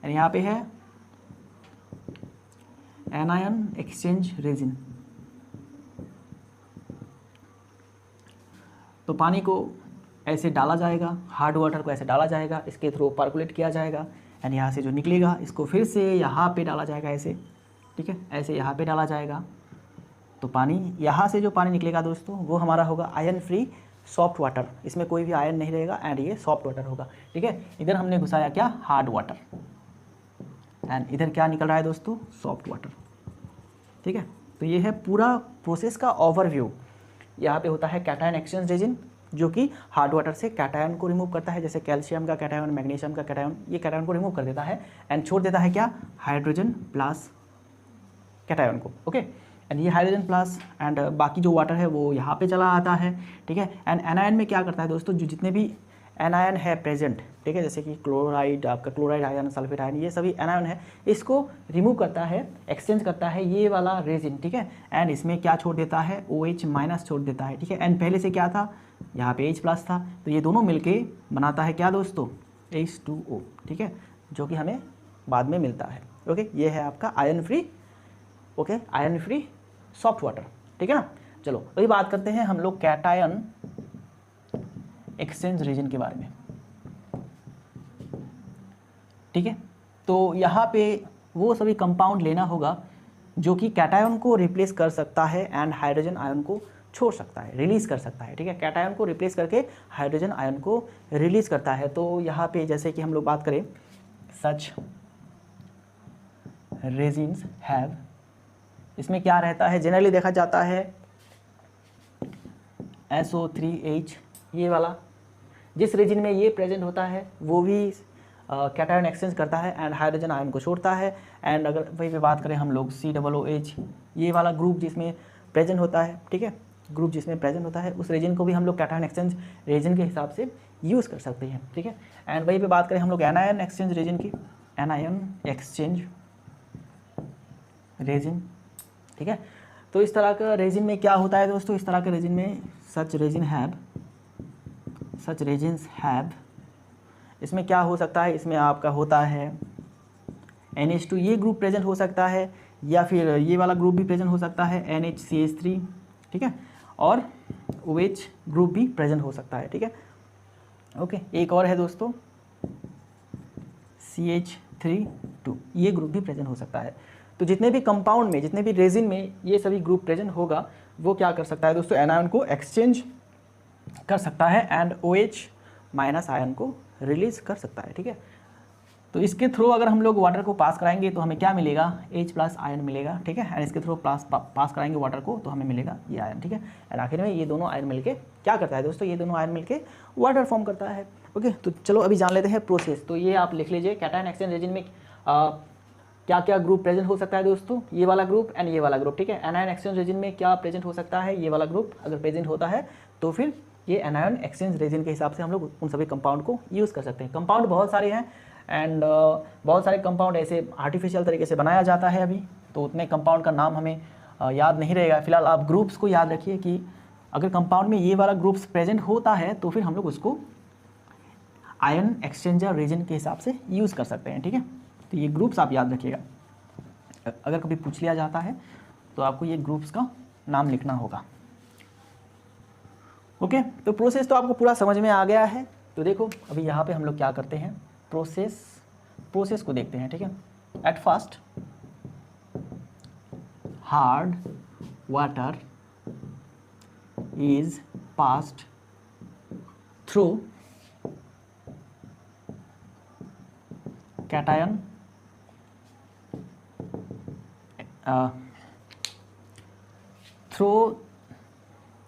एंड यहाँ पे है एनायन एक्सचेंज रेजिन। तो पानी को ऐसे डाला जाएगा, हार्ड वाटर को ऐसे डाला जाएगा, इसके थ्रू पर्कुलेट किया जाएगा एंड यहाँ से जो निकलेगा इसको फिर से यहाँ पे डाला जाएगा ऐसे, ठीक है, ऐसे यहाँ पे डाला जाएगा। तो पानी यहाँ से जो पानी निकलेगा दोस्तों वो हमारा होगा आयन फ्री सॉफ्ट वाटर, इसमें कोई भी आयन नहीं रहेगा एंड ये सॉफ्ट वाटर होगा। ठीक है, इधर हमने घुसाया क्या, हार्ड वाटर, एंड इधर क्या निकल रहा है दोस्तों, सॉफ्ट वाटर। ठीक है, तो ये है पूरा प्रोसेस का ओवरव्यू। यहाँ पे होता है कैटायन एक्सचेंज रेजिन जो कि हार्ड वाटर से कैटायन को रिमूव करता है, जैसे कैल्शियम का कैटायन, मैग्नीशियम का कैटायन, ये कैटायन को रिमूव कर देता है एंड छोड़ देता है क्या, हाइड्रोजन प्लस कैटायन को। ओके, एंड ये हाइड्रोजन प्लस एंड बाकी जो वाटर है वो यहाँ पे चला आता है। ठीक है, एंड एनायन में क्या करता है दोस्तों, जो जितने भी एनायन है प्रेजेंट, ठीक है, जैसे कि क्लोराइड, आपका क्लोराइड आयन, सल्फेट आयन, ये सभी एनायन है, इसको रिमूव करता है, एक्सचेंज करता है ये वाला रेजिन। ठीक है, एंड इसमें क्या छोड़ देता है, OH माइनस छोड़ देता है। ठीक है, एंड पहले से क्या था, यहाँ पे H प्लस था, तो ये दोनों मिलके बनाता है क्या दोस्तों, H2O। ठीक है, जो कि हमें बाद में मिलता है। ओके, ये है आपका ion free, okay, ion free soft water. ठीक है ना। चलो अभी बात करते हैं हम लोग कैटायन एक्सचेंज रीजन के बारे में। ठीक है, तो यहाँ पे वो सभी कंपाउंड लेना होगा जो कि कैटायन को रिप्लेस कर सकता है एंड हाइड्रोजन आयन को छोड़ सकता है, रिलीज कर सकता है। ठीक है, कैटायन को रिप्लेस करके हाइड्रोजन आयन को रिलीज करता है। तो यहाँ पे जैसे कि हम लोग बात करें, सच रेजिन्स हैव, इसमें क्या रहता है, जनरली देखा जाता है SO3H, ये वाला जिस रीजन में ये प्रेजेंट होता है वो भी कैटायन एक्सचेंज करता है एंड हाइड्रोजन आयन को छोड़ता है। एंड अगर वही पे बात करें हम लोग COOH, ये वाला ग्रुप जिसमें प्रेजेंट होता है, ठीक है, ग्रुप जिसमें प्रेजेंट होता है, उस रीजन को भी हम लोग कैटायन एक्सचेंज रीजन के हिसाब से यूज़ कर सकते हैं। ठीक है, एंड वही पे बात करें हम लोग एनायन एक्सचेंज रीजन की, एनायन एक्सचेंज रेजिन। ठीक है, तो इस तरह का रेजिन में क्या होता है दोस्तों, इस तरह के रेजिन में such resin have, such resins have, इसमें क्या हो सकता है, इसमें आपका होता है NH2, ये ग्रुप प्रेजेंट हो सकता है, या फिर ये वाला ग्रुप भी प्रेजेंट हो सकता है NHCH3, ठीक है, और OH ग्रुप भी प्रेजेंट हो सकता है। ठीक है, ओके, एक और है दोस्तों CH3 ये ग्रुप भी प्रेजेंट हो सकता है। तो जितने भी कंपाउंड में, जितने भी रेजिन में ये सभी ग्रुप प्रेजेंट होगा, वो क्या कर सकता है दोस्तों, एनायन को एक्सचेंज कर सकता है एंड OH माइनस आयन को रिलीज कर सकता है। ठीक है, तो इसके थ्रू अगर हम लोग वाटर को पास कराएंगे तो हमें क्या मिलेगा, H प्लस आयन मिलेगा, ठीक है। एंड इसके थ्रू पास कराएंगे वाटर को तो हमें मिलेगा ये आयन, ठीक है। एंड आखिर में ये दोनों आयन मिलके क्या करता है दोस्तों, ये दोनों आयन मिलके वाटर फॉर्म करता है। ओके, तो चलो अभी जान लेते हैं प्रोसेस। तो ये आप लिख लीजिए, कैटायन एक्सचेंज रीजन में क्या क्या ग्रुप प्रेजेंट हो सकता है दोस्तों, ये वाला ग्रुप एंड ये वाला ग्रुप, ठीक है। एनायन एक्सचेंज रीजन में क्या प्रेजेंट हो सकता है, ये वाला ग्रुप अगर प्रेजेंट होता है तो फिर ये एनायन एक्सचेंज रीजन के हिसाब से हम लोग उन सभी कंपाउंड को यूज़ कर सकते हैं। कंपाउंड बहुत सारे हैं एंड बहुत सारे कंपाउंड ऐसे आर्टिफिशियल तरीके से बनाया जाता है अभी, तो उतने कंपाउंड का नाम हमें याद नहीं रहेगा। फिलहाल आप ग्रुप्स को याद रखिए कि अगर कंपाउंड में ये वाला ग्रुप्स प्रेजेंट होता है तो फिर हम लोग उसको आयन एक्सचेंजर रीजन के हिसाब से यूज़ कर सकते हैं, ठीक है। तो ये ग्रुप्स आप याद रखिएगा, अगर कभी पूछ लिया जाता है तो आपको ये ग्रुप्स का नाम लिखना होगा। ओके, तो प्रोसेस तो आपको पूरा समझ में आ गया है। तो देखो अभी यहाँ पे हम लोग क्या करते हैं, प्रोसेस को देखते हैं, ठीक है। At first hard water is passed through cation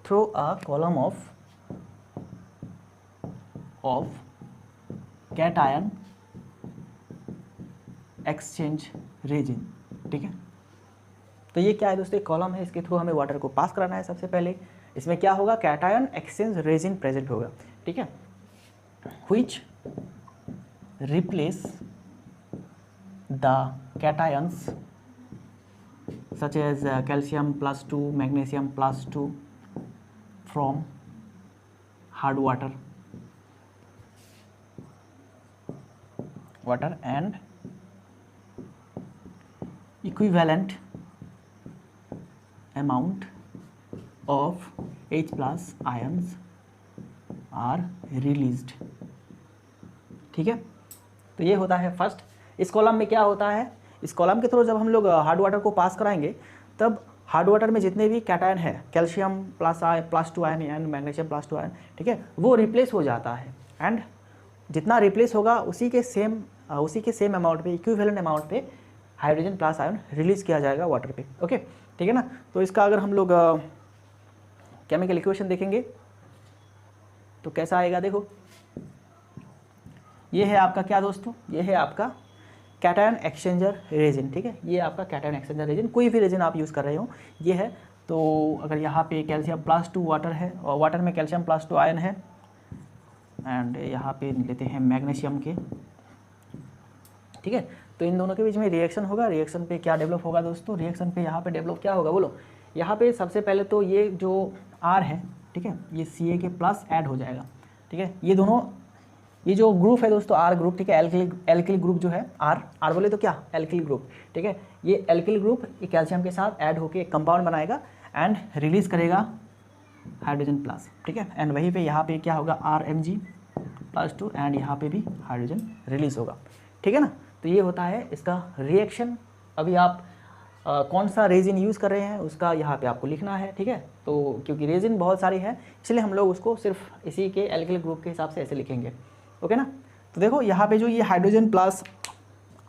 through a column of cation exchange resin, ठीक है। तो ये क्या है दोस्तों, एक कॉलम है, इसके थ्रू हमें वाटर को पास कराना है। सबसे पहले इसमें क्या होगा, कैटायन एक्सचेंज रीजन प्रेजेंट होगा, ठीक है, which replace the cations such as calcium +2, magnesium +2 from hard water and equivalent amount of H plus ions are released, ठीक है। तो ये होता है फर्स्ट। इस कॉलम में क्या होता है, इस कॉलम के थ्रू जब हम लोग हार्ड वाटर को पास कराएंगे तब हार्ड वाटर में जितने भी कैटायन है, calcium +2 ion and magnesium +2 ion, ठीक है, वो रिप्लेस हो जाता है। एंड जितना रिप्लेस होगा उसी के सेम अमाउंट पे, इक्विवेलेंट अमाउंट पे हाइड्रोजन प्लस आयन रिलीज किया जाएगा वाटर पे। ओके, ठीक है ना। तो इसका अगर हम लोग केमिकल इक्वेशन देखेंगे तो कैसा आएगा, देखो ये है आपका क्या दोस्तों, ये है आपका कैटायन एक्सचेंजर रेजिन, ठीक है। ये आपका कैटायन एक्सचेंजर रेजिन, कोई भी रेजिन आप यूज़ कर रहे हो ये है। तो अगर यहाँ पे कैल्शियम +2 वाटर है और वाटर में कैल्शियम +2 आयन है एंड यहाँ पे लेते हैं मैग्नीशियम के, ठीक है। तो इन दोनों के बीच में रिएक्शन होगा। रिएक्शन पे क्या डेवलप होगा दोस्तों, रिएक्शन पे यहाँ पे डेवलप क्या होगा बोलो, यहाँ पे सबसे पहले तो ये जो R है, ठीक है, ये Ca के प्लस ऐड हो जाएगा, ठीक है। ये दोनों, ये जो ग्रुप है दोस्तों R ग्रुप, ठीक है, एल्किल ग्रुप जो है R बोले तो क्या, एल्किल ग्रुप, ठीक है। ये एल्किल ग्रुप ये कैल्शियम के साथ ऐड होकर एक कंपाउंड बनाएगा एंड रिलीज करेगा हाइड्रोजन प्लस, ठीक है। एंड वहीं पे यहाँ पे क्या होगा, Rmg+2 एंड यहाँ पे भी हाइड्रोजन रिलीज होगा, ठीक है ना। तो ये होता है इसका रिएक्शन। अभी आप कौन सा रेजिन यूज़ कर रहे हैं उसका यहाँ पे आपको लिखना है, ठीक है। तो क्योंकि रेजिन बहुत सारी है इसलिए हम लोग उसको सिर्फ इसी के एल्किल ग्रुप के हिसाब से ऐसे लिखेंगे, ओके ना। तो देखो यहाँ पे जो ये हाइड्रोजन प्लस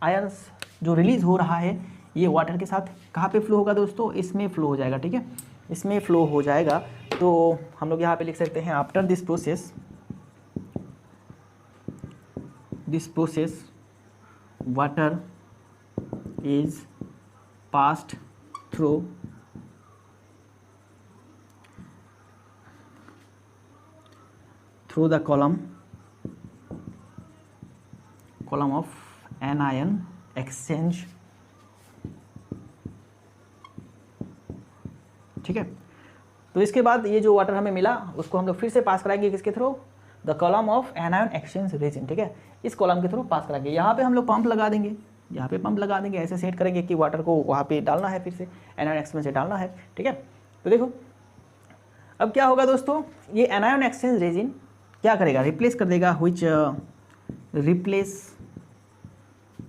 आयंस जो रिलीज़ हो रहा है ये वाटर के साथ कहाँ पे फ्लो होगा दोस्तों, इसमें फ्लो हो जाएगा, ठीक है, इसमें फ्लो हो जाएगा। तो हम लोग यहाँ पे लिख सकते हैं after this process water is passed through the column of anion exchange, ठीक है। तो इसके बाद ये जो वाटर हमें मिला उसको हम लोग फिर से पास कराएंगे किसके through, the column of anion exchange resin, ठीक है। इस कॉलम के थ्रू पास कराएंगे। यहाँ पे हम लोग पंप लगा देंगे, यहाँ पे पंप लगा देंगे, ऐसे सेट करेंगे कि वाटर को वहाँ पे डालना है, फिर से एनायन एक्सचेंज से डालना है, ठीक है। तो देखो अब क्या होगा दोस्तों, ये एनायन एक्सचेंज रीजन क्या करेगा, रिप्लेस कर देगा, which replace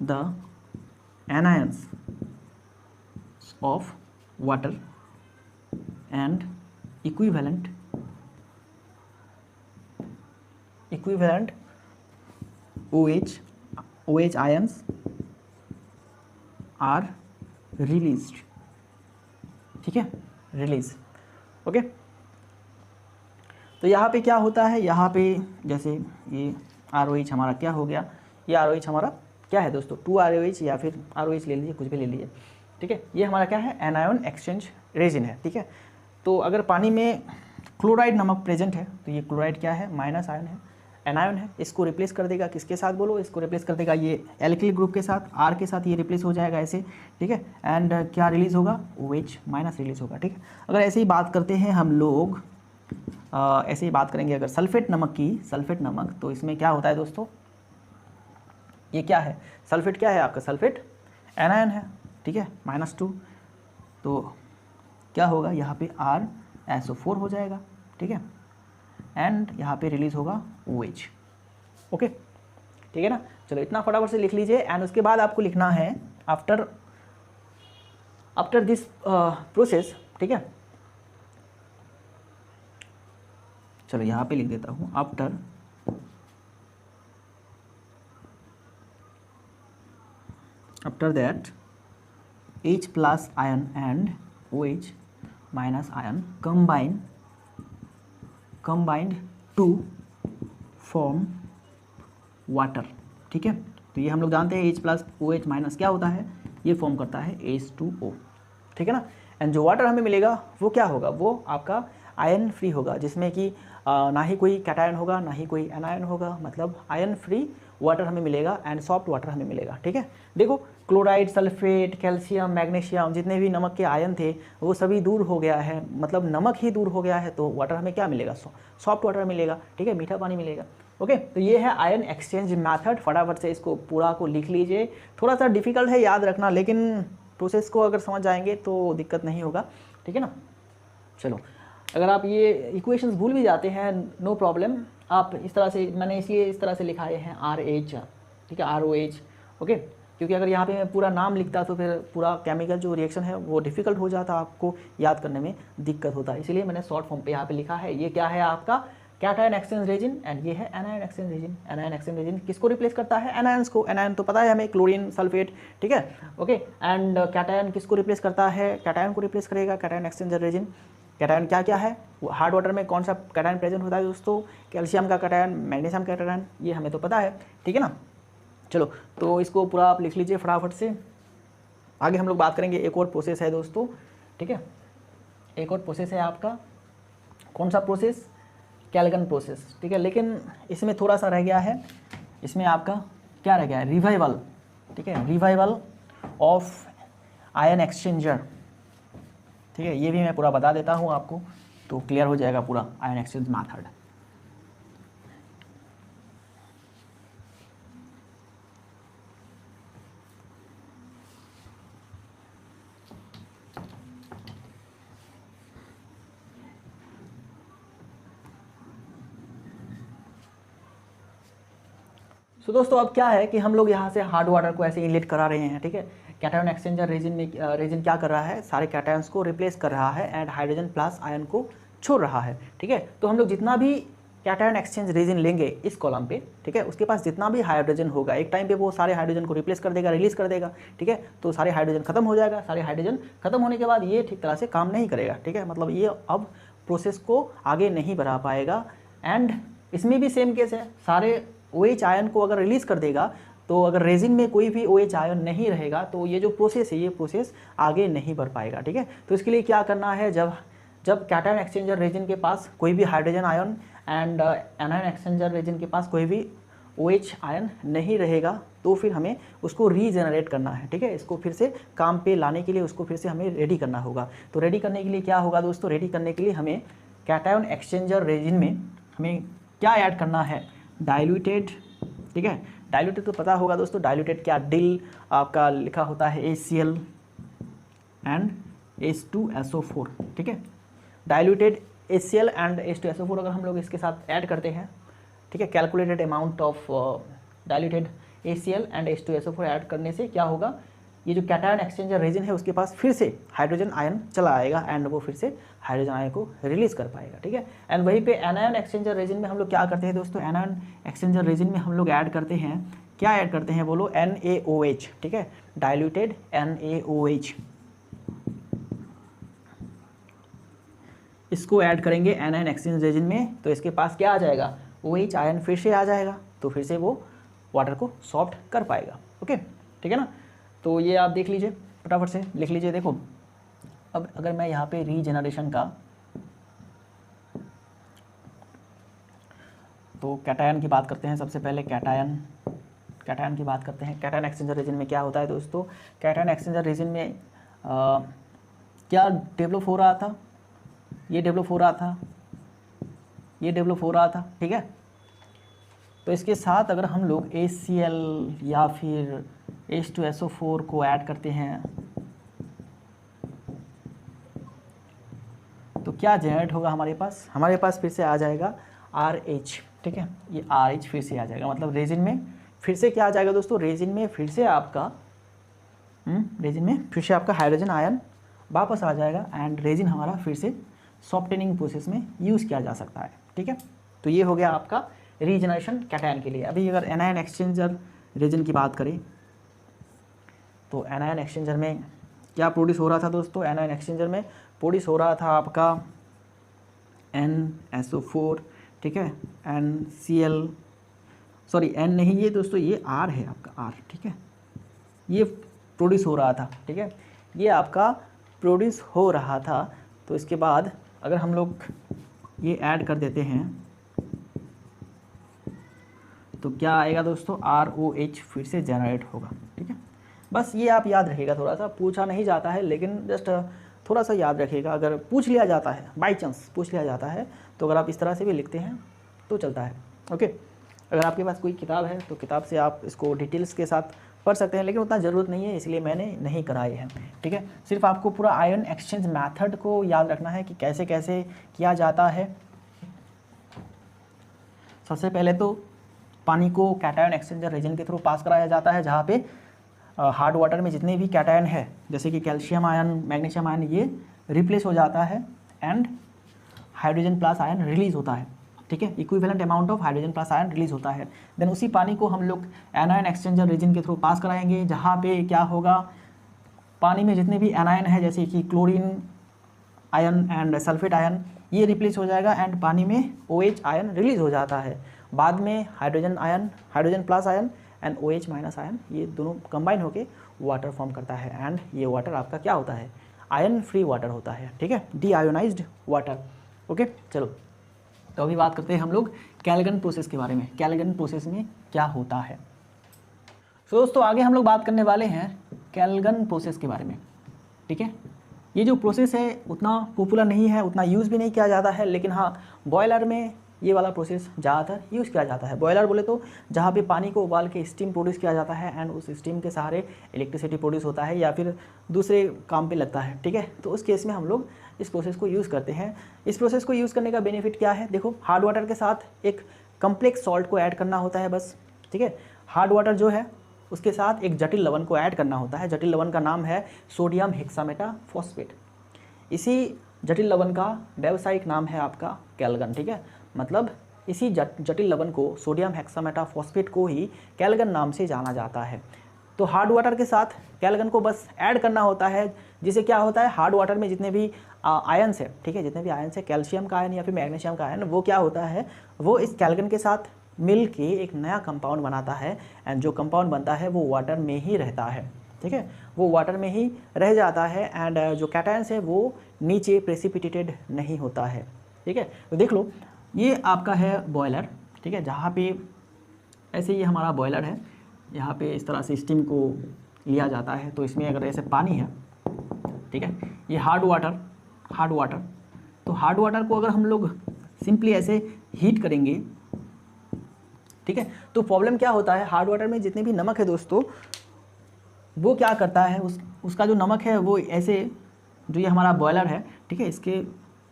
the anions of water and equivalent OH OH ions are released, ठीक है, रिलीज, ओके। तो यहाँ पे क्या होता है, यहाँ पे जैसे ये ROH हमारा क्या हो गया, ये ROH हमारा क्या है दोस्तों, 2ROH या फिर ROH ले लीजिए, कुछ भी ले लीजिए, ठीक है। ये हमारा क्या है, एनायन एक्सचेंज रेजिन है, ठीक है। तो अगर पानी में क्लोराइड नमक प्रेजेंट है तो ये क्लोराइड क्या है, माइनस आयन है, एनायन है। इसको रिप्लेस कर देगा किसके साथ बोलो, इसको रिप्लेस कर देगा ये एल्किल ग्रुप के साथ, R के साथ ये रिप्लेस हो जाएगा ऐसे, ठीक है। एंड क्या रिलीज़ होगा, OH माइनस रिलीज़ होगा, ठीक है। अगर ऐसे ही बात करते हैं हम लोग, ऐसे ही बात करेंगे अगर सल्फेट नमक की, सल्फेट नमक, तो इसमें क्या होता है दोस्तों, ये क्या है, सल्फेट क्या है आपका, सल्फेट एनायन है, ठीक है, -2। तो क्या होगा, यहाँ पे RSO4 हो जाएगा, ठीक है। एंड यहाँ पे रिलीज़ होगा OH, ओके, ठीक है ना। चलो इतना फटाफट से लिख लीजिए। एंड उसके बाद आपको लिखना है आफ्टर दिस प्रोसेस, ठीक है। चलो यहाँ पे लिख देता हूँ, after that H plus ion and OH minus ion combined to form water, ठीक है। तो ये हम लोग जानते हैं H प्लस OH माइनस क्या होता है, ये फॉर्म करता है H2O, ठीक है ना। एंड जो वाटर हमें मिलेगा वो क्या होगा, वो आपका आयन फ्री होगा, जिसमें कि ना ही कोई कैटायन होगा ना ही कोई एनायन होगा, मतलब आयन फ्री वाटर हमें मिलेगा एंड सॉफ्ट वाटर हमें मिलेगा, ठीक है। देखो क्लोराइड, सल्फेट, कैल्शियम, मैग्नीशियम, जितने भी नमक के आयन थे वो सभी दूर हो गया है, मतलब नमक ही दूर हो गया है, तो वाटर हमें क्या मिलेगा, सॉफ्ट वाटर मिलेगा, ठीक है, मीठा पानी मिलेगा, ओके। तो ये है आयन एक्सचेंज मेथड। फटाफट से इसको पूरा को लिख लीजिए। थोड़ा सा डिफिकल्ट है याद रखना, लेकिन प्रोसेस को अगर समझ जाएंगे तो दिक्कत नहीं होगा, ठीक है ना। चलो अगर आप ये इक्वेशंस भूल भी जाते हैं, नो प्रॉब्लम, आप इस तरह से, मैंने इसलिए इस तरह से लिखाए हैं RH, ठीक है, ROH, ओके। क्योंकि अगर यहाँ पे मैं पूरा नाम लिखता तो फिर पूरा केमिकल जो रिएक्शन है वो डिफ़िकल्ट हो जाता, आपको याद करने में दिक्कत होता है, इसलिए मैंने शॉर्ट फॉर्म पे यहाँ पे लिखा है। ये क्या है आपका कैटायन एक्सचेंज रेजिन एंड ये है anion exchange resin. Anion exchange resin किसको रिप्लेस करता है, एनायंस को। एनायन तो पता है हमें, क्लोरीन, सल्फेट, ठीक है, ओके। एंड कैटायन किसको रिप्लेस करता है, कैटायन को रिप्लेस करेगा कैटायन एक्सचेंज रेजिन। कैटायन क्या क्या है, हार्ड वाटर में कौन सा कैटायन प्रेजेंट होता है दोस्तों, कैल्शियम का कैटायन, मैग्नीशियम का कैटायन, ये हमें तो पता है, ठीक है ना। चलो तो इसको पूरा आप लिख लीजिए फटाफट से। आगे हम लोग बात करेंगे, एक और प्रोसेस है दोस्तों, ठीक है, एक और प्रोसेस है आपका, कौन सा प्रोसेस, कैल्गन प्रोसेस, ठीक है। लेकिन इसमें थोड़ा सा रह गया है, इसमें आपका क्या रह गया है, रिवाइवल, ठीक है, रिवाइवल ऑफ आयन एक्सचेंजर, ठीक है। ये भी मैं पूरा बता देता हूँ आपको, तो क्लियर हो जाएगा पूरा आयन एक्सचेंज मेथड। तो दोस्तों अब क्या है कि हम लोग यहाँ से हार्ड वाटर को ऐसे इनलेट करा रहे हैं, ठीक है। कैटायन एक्सचेंजर रेजिन में रेजिन क्या कर रहा है, सारे कैटायंस को रिप्लेस कर रहा है एंड हाइड्रोजन प्लस आयन को छोड़ रहा है, ठीक है। तो हम लोग जितना भी कैटायन एक्सचेंज रेजिन लेंगे इस कॉलम पे, ठीक है, उसके पास जितना भी हाइड्रोजन होगा एक टाइम पे वो सारे हाइड्रोजन को रिप्लेस कर देगा, रिलीज कर देगा, ठीक है। तो सारे हाइड्रोजन खत्म हो जाएगा, सारे हाइड्रोजन खत्म होने के बाद ये ठीक तरह से काम नहीं करेगा, ठीक है, मतलब ये अब प्रोसेस को आगे नहीं बढ़ा पाएगा। एंड इसमें भी सेम केस है, सारे OH आयन को अगर रिलीज़ कर देगा तो अगर रेजिन में कोई भी OH आयन नहीं रहेगा तो ये जो प्रोसेस है ये प्रोसेस आगे नहीं बढ़ पाएगा, ठीक है। तो इसके लिए क्या करना है, जब कैटायन एक्सचेंजर रेजिन के पास कोई भी hydrogen ion and anion exchanger resin के पास कोई भी OH आयन नहीं रहेगा तो फिर हमें उसको रीजेनरेट करना है, ठीक है। इसको फिर से काम पे लाने के लिए उसको फिर से हमें रेडी करना होगा। तो रेडी करने के लिए क्या होगा दोस्तों, रेडी करने के लिए हमें कैटायन एक्सचेंजर रेजिन में हमें क्या ऐड करना है, डाइल्यूटेड, ठीक है। डाइल्यूटेड तो पता होगा दोस्तों, डाइल्यूटेड क्या, डिल आपका लिखा होता है HCl एंड H2SO4, ठीक है। डाइल्यूटेड HCl एंड H2SO4 अगर हम लोग इसके साथ ऐड करते हैं, ठीक है, calculated amount of diluted HCl and H2SO4 add करने से क्या होगा, ये जो कैटायन एक्सचेंजर रेजिन है उसके पास फिर से हाइड्रोजन आयन चला आएगा एंड वो फिर से हाइड्रोजन आयन को रिलीज कर पाएगा, ठीक है। एंड वहीं पे एनायन एक्सचेंजर रेजिन में हम लोग क्या करते हैं दोस्तों, एनायन एक्सचेंजर रेजिन में हम लोग ऐड करते हैं क्या ऐड करते हैं बोलो, NaOH, ठीक है, डाइल्यूटेड NaOH, इसको ऐड करेंगे एनायन एक्सचेंज रेजिन में, तो इसके पास क्या आ जाएगा, OH आयन फिर से आ जाएगा, तो फिर से वो वाटर को सॉफ्ट कर पाएगा। ओके, ठीक है ना। तो ये आप देख लीजिए, फटाफट से लिख लीजिए। देखो अब अगर मैं यहाँ पे रीजेनरेशन का, तो कैटायन की बात करते हैं। सबसे पहले कैटायन की बात करते हैं। कैटायन एक्सचेंजर रीजन में क्या होता है दोस्तों, कैटायन एक्सचेंजर रीजन में क्या डेवलप हो रहा था, ये डेवलप हो रहा था, ये डेवलप हो रहा था, ठीक है। तो इसके साथ अगर हम लोग HCl या फिर H2SO4 को ऐड करते हैं तो क्या जनरेट होगा हमारे पास फिर से आ जाएगा RH, ठीक है, ये RH फिर से आ जाएगा। मतलब रेजिन में फिर से क्या आ जाएगा दोस्तों, रेजिन में फिर से आपका हाइड्रोजन आयन वापस आ जाएगा एंड रेजिन हमारा फिर से सॉफ्टनिंग प्रोसेस में यूज़ किया जा सकता है, ठीक है। तो ये हो गया आपका रीजनरेशन कैटायन के लिए। अभी अगर एनायन एक्सचेंजर रेजिन की बात करें तो एनायन एक्सचेंजर में क्या प्रोड्यूस हो रहा था दोस्तों, एनायन एक्सचेंजर में प्रोड्यूस हो रहा था आपका NSO4, ठीक है, NCl, सॉरी N नहीं, ये दोस्तों ये R है आपका, R, ठीक है, ये प्रोड्यूस हो रहा था, ठीक है, ये आपका प्रोड्यूस हो रहा था। तो इसके बाद अगर हम लोग ये ऐड कर देते हैं तो क्या आएगा दोस्तों, ROH फिर से जनरेट होगा, ठीक है। बस ये आप याद रखिएगा, थोड़ा सा पूछा नहीं जाता है लेकिन जस्ट थोड़ा सा याद रखिएगा। अगर पूछ लिया जाता है, बाई चांस पूछ लिया जाता है, तो अगर आप इस तरह से भी लिखते हैं तो चलता है। ओके, अगर आपके पास कोई किताब है तो किताब से आप इसको डिटेल्स के साथ पढ़ सकते हैं, लेकिन उतना ज़रूरत नहीं है, इसलिए मैंने नहीं कराए हैं, ठीक है। सिर्फ आपको पूरा आयन एक्सचेंज मेथड को याद रखना है कि कैसे कैसे किया जाता है। सबसे पहले तो पानी को कैटायन एक्सचेंजर रीजन के थ्रू पास कराया जाता है, जहाँ पे हार्ड वाटर में जितने भी कैटायन है जैसे कि कैल्शियम आयन, मैग्नीशियम आयन, ये रिप्लेस हो जाता है and hydrogen plus ion release होता है, ठीक है, equivalent amount of hydrogen plus ion release होता है। देन उसी पानी को हम लोग एनायन एक्सचेंजर रीजन के थ्रू पास कराएंगे, जहाँ पे क्या होगा, पानी में जितने भी एनायन है जैसे कि chlorine ion and sulphate ion, ये रिप्लेस हो जाएगा एंड पानी में OH आयन रिलीज हो जाता है। बाद में hydrogen ion, hydrogen plus ion and OH minus ion, ये दोनों कंबाइन होके वाटर फॉर्म करता है एंड ये वाटर आपका क्या होता है, आयन फ्री वाटर होता है, ठीक है, डीआयोनाइज्ड वाटर। ओके, चलो तो अभी बात करते हैं हम लोग कैल्गन प्रोसेस के बारे में। कैल्गन प्रोसेस में क्या होता है, तो दोस्तों आगे हम लोग बात करने वाले हैं कैल्गन प्रोसेस के बारे में, ठीक है। ये जो प्रोसेस है उतना पॉपुलर नहीं है, उतना यूज़ भी नहीं किया जाता है, लेकिन हाँ बॉयलर में ये वाला प्रोसेस ज़्यादातर यूज़ किया जाता है। बॉयलर बोले तो जहाँ पे पानी को उबाल के स्टीम प्रोड्यूस किया जाता है एंड उस स्टीम के सहारे इलेक्ट्रिसिटी प्रोड्यूस होता है या फिर दूसरे काम पे लगता है, ठीक है। तो उस केस में हम लोग इस प्रोसेस को यूज़ करते हैं। इस प्रोसेस को यूज़ करने का बेनिफिट क्या है, देखो हार्ड वाटर के साथ एक कम्प्लेक्स सॉल्ट को ऐड करना होता है बस, ठीक है। हार्ड वाटर जो है उसके साथ एक जटिल लवण को ऐड करना होता है। जटिल लवण का नाम है सोडियम हेक्सामेटाफॉस्फेट। इसी जटिल लवण का व्यावसायिक नाम है आपका कैल्गन, ठीक है। मतलब इसी जटिल लवण को, सोडियम हेक्सामेटाफॉस्फेट को ही कैल्गन नाम से जाना जाता है। तो हार्ड वाटर के साथ कैल्गन को बस ऐड करना होता है, जिससे क्या होता है, हार्ड वाटर में जितने भी आयन्स है, ठीक है, जितने भी आयन्स है, कैल्शियम का आयन या फिर मैग्नीशियम का आयन, वो क्या होता है, वो इस कैल्गन के साथ मिल के एक नया कंपाउंड बनाता है एंड जो कंपाउंड बनता है वो वाटर में ही रहता है, ठीक है, वो वाटर में ही रह जाता है एंड जो कैटायंस है वो नीचे प्रेसिपिटेटेड नहीं होता है, ठीक है। तो देख लो ये आपका है बॉयलर, ठीक है, जहाँ पे ऐसे ये हमारा बॉयलर है, यहाँ पे इस तरह से स्टीम को लिया जाता है। तो इसमें अगर ऐसे पानी है, ठीक है, ये हार्ड वाटर, तो हार्ड वाटर को अगर हम लोग सिंपली ऐसे हीट करेंगे, ठीक है, तो प्रॉब्लम क्या होता है, हार्ड वाटर में जितने भी नमक है दोस्तों, वो क्या करता है, उसका जो नमक है वो ऐसे, जो ये हमारा बॉयलर है, ठीक है, इसके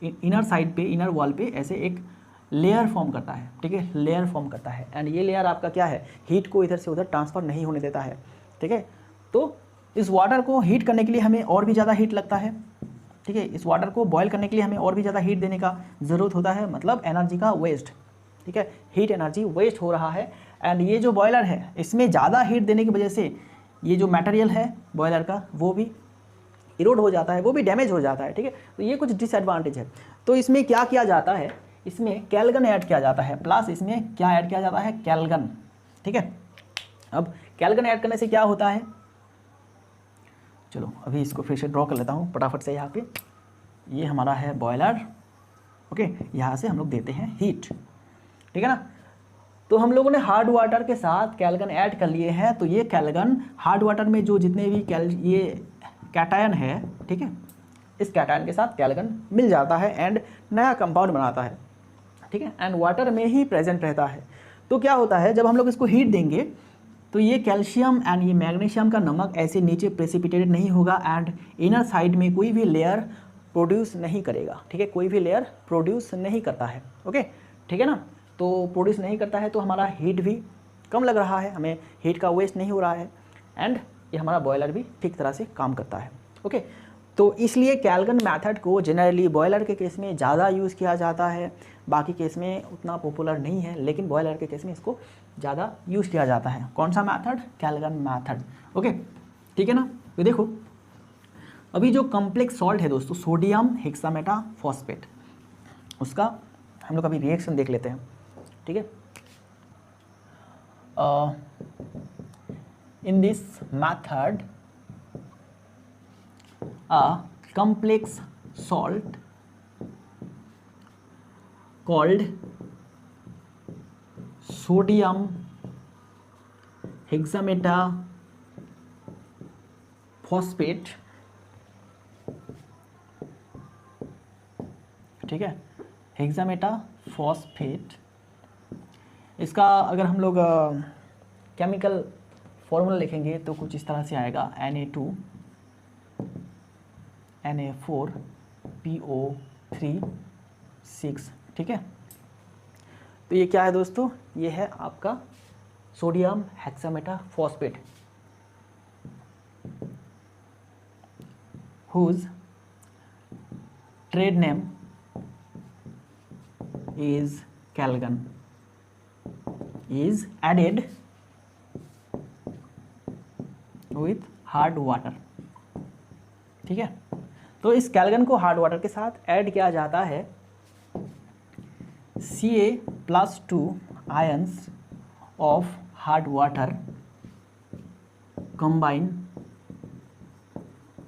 इनर साइड पे, इनर वॉल पे ऐसे एक लेयर फॉर्म करता है, ठीक है, लेयर फॉर्म करता है एंड ये लेयर आपका क्या है, हीट को इधर से उधर ट्रांसफ़र नहीं होने देता है, ठीक है। तो इस वाटर को हीट करने के लिए हमें और भी ज़्यादा हीट लगता है, ठीक है, इस वाटर को बॉयल करने के लिए हमें और भी ज़्यादा हीट देने का ज़रूरत होता है, मतलब एनर्जी का वेस्ट, ठीक है, हीट एनर्जी वेस्ट हो रहा है एंड ये जो बॉयलर है इसमें ज़्यादा हीट देने की वजह से ये जो मटेरियल है बॉयलर का वो भी इरोड हो जाता है, वो भी डैमेज हो जाता है, ठीक है। तो ये कुछ डिसएडवांटेज है। तो इसमें क्या किया जाता है, इसमें कैल्गन ऐड किया जाता है, प्लस इसमें क्या ऐड किया जाता है, कैल्गन, ठीक है। अब कैल्गन ऐड करने से क्या होता है, चलो अभी इसको फिर से ड्रॉ कर लेता हूँ फटाफट से। यहाँ पे ये हमारा है बॉयलर, ओके, यहाँ से हम लोग देते हैं हीट, ठीक है ना। तो हम लोगों ने हार्ड वाटर के साथ कैल्गन ऐड कर लिए हैं, तो ये कैल्गन हार्ड वाटर में जो जितने भी ये कैटायन है, ठीक है, इस कैटायन के साथ कैल्गन मिल जाता है एंड नया कंपाउंड बनाता है, ठीक है, एंड वाटर में ही प्रेजेंट रहता है। तो क्या होता है, जब हम लोग इसको हीट देंगे तो ये कैल्शियम एंड ये मैग्नीशियम का नमक ऐसे नीचे प्रेसिपिटेटेड नहीं होगा एंड इनर साइड में कोई भी लेयर प्रोड्यूस नहीं करेगा, ठीक है, कोई भी लेयर प्रोड्यूस नहीं करता है, ओके, ठीक है ना। तो प्रोड्यूस नहीं करता है तो हमारा हीट भी कम लग रहा है, हमें हीट का वेस्ट नहीं हो रहा है एंड ये हमारा बॉयलर भी ठीक तरह से काम करता है, ओके। तो इसलिए कैल्गन मेथड को जनरली बॉयलर के केस में ज़्यादा यूज़ किया जाता है, बाकी केस में उतना पॉपुलर नहीं है, लेकिन बॉयलर के केस में इसको ज़्यादा यूज़ किया जाता है। कौन सा मेथड, कैल्गन मेथड, ओके, ठीक है ना। तो देखो अभी जो कॉम्प्लेक्स सॉल्ट है दोस्तों, सोडियम हेक्सामेटाफॉस्फेट, उसका हम लोग अभी रिएक्शन देख लेते हैं, ठीक है। In this method a complex salt called sodium hexametaphosphate, ठीक है, हेक्सामेटाफॉस्फेट, इसका अगर हम लोग केमिकल फॉर्मूला लिखेंगे तो कुछ इस तरह से आएगा, Na2NA4PO3 ठीक है। तो ये क्या है दोस्तों, ये है आपका sodium hexametaphosphate whose trade name is Calgon is added with hard water, ठीक है। तो इस कैल्गन को हार्ड वाटर के साथ ऐड किया जाता है, Ca+2 ions of hard water combine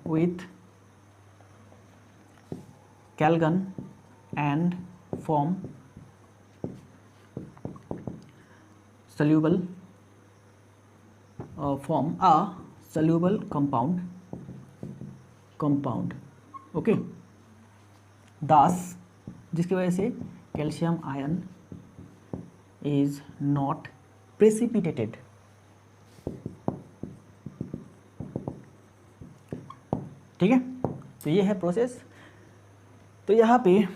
with Calgon and form soluble form a soluble compound, okay, thus जिसकी वजह से calcium ion is not precipitated, ठीक है। तो ये है प्रोसेस। तो यहाँ पे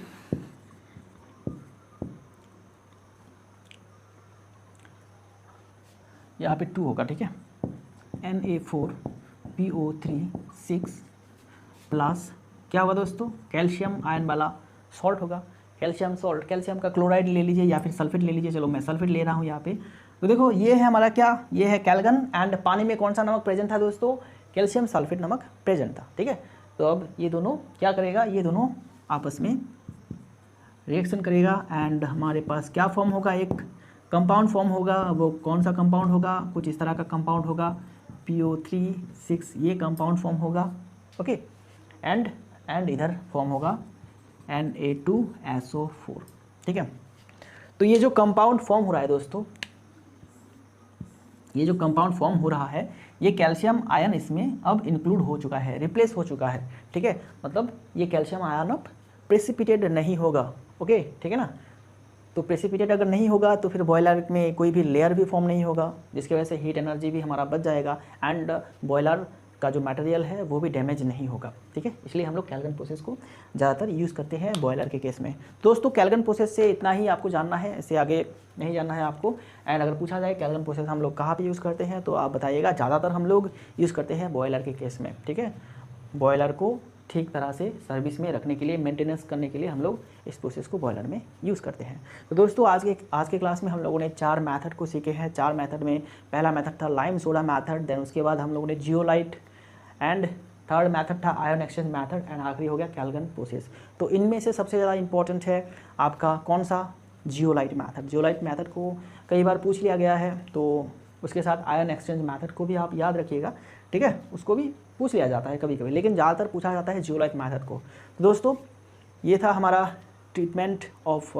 2 होगा, ठीक है, Na4PO3 प्लस क्या होगा दोस्तों, कैल्शियम आयन वाला सॉल्ट होगा, कैल्शियम सॉल्ट, कैल्शियम का क्लोराइड ले लीजिए या फिर सल्फेट ले लीजिए, चलो मैं सल्फेट ले रहा हूँ यहाँ पे। तो देखो ये है हमारा क्या, ये है कैल्गन एंड पानी में कौन सा नमक प्रेजेंट था दोस्तों, कैल्शियम सल्फेट नमक प्रेजेंट था, ठीक है। तो अब ये दोनों क्या करेगा, ये दोनों आपस में रिएक्शन करेगा एंड हमारे पास क्या फॉर्म होगा, एक कंपाउंड फॉर्म होगा। वो कौन सा कंपाउंड होगा, कुछ इस तरह का कंपाउंड होगा, PO3 ये कंपाउंड फॉर्म होगा, ओके, एंड इधर फॉर्म होगा Na2SO4, ठीक है। तो ये जो कंपाउंड फॉर्म हो रहा है दोस्तों, ये जो कंपाउंड फॉर्म हो रहा है, ये कैल्शियम आयन इसमें अब इंक्लूड हो चुका है, रिप्लेस हो चुका है, ठीक है। मतलब ये कैल्शियम आयन अब प्रेसिपिटेट नहीं होगा, ओके, ठीक है ना। तो प्रेसिपिटेट अगर नहीं होगा तो फिर बॉयलर में कोई भी लेयर भी फॉर्म नहीं होगा, जिसकी वजह से हीट एनर्जी भी हमारा बच जाएगा एंड बॉयलर का जो मटेरियल है वो भी डैमेज नहीं होगा, ठीक है। इसलिए हम लोग कैल्गन प्रोसेस को ज़्यादातर यूज़ करते हैं बॉयलर के केस में। दोस्तों कैल्गन प्रोसेस से इतना ही आपको जानना है, इससे आगे नहीं जानना है आपको। एंड अगर पूछा जाए कैल्गन प्रोसेस हम लोग कहाँ पे यूज़ करते हैं तो आप बताइएगा। ज़्यादातर हम लोग यूज़ करते हैं बॉयलर के केस में, ठीक है। बॉयलर को ठीक तरह से सर्विस में रखने के लिए, मेंटेनेंस करने के लिए हम लोग इस प्रोसेस को बॉयलर में यूज़ करते हैं। तो दोस्तों आज के क्लास में हम लोगों ने 4 मेथड को सीखे हैं। 4 मेथड में पहला मेथड था लाइम सोडा मेथड, देन उसके बाद हम लोगों ने जियोलाइट, एंड थर्ड मेथड था आयन एक्सचेंज मेथड, एंड आखिरी हो गया कैल्गन प्रोसेस। तो इनमें से सबसे ज़्यादा इंपॉर्टेंट है आपका कौन सा? Zeolite method. जियोलाइट मेथड को कई बार पूछ लिया गया है, तो उसके साथ आयन एक्सचेंज मेथड को भी आप याद रखिएगा, ठीक है, उसको भी पूछ लिया जाता है कभी कभी, लेकिन ज़्यादातर पूछा जाता है जियोलाइट मेथड को। तो दोस्तों ये था हमारा treatment of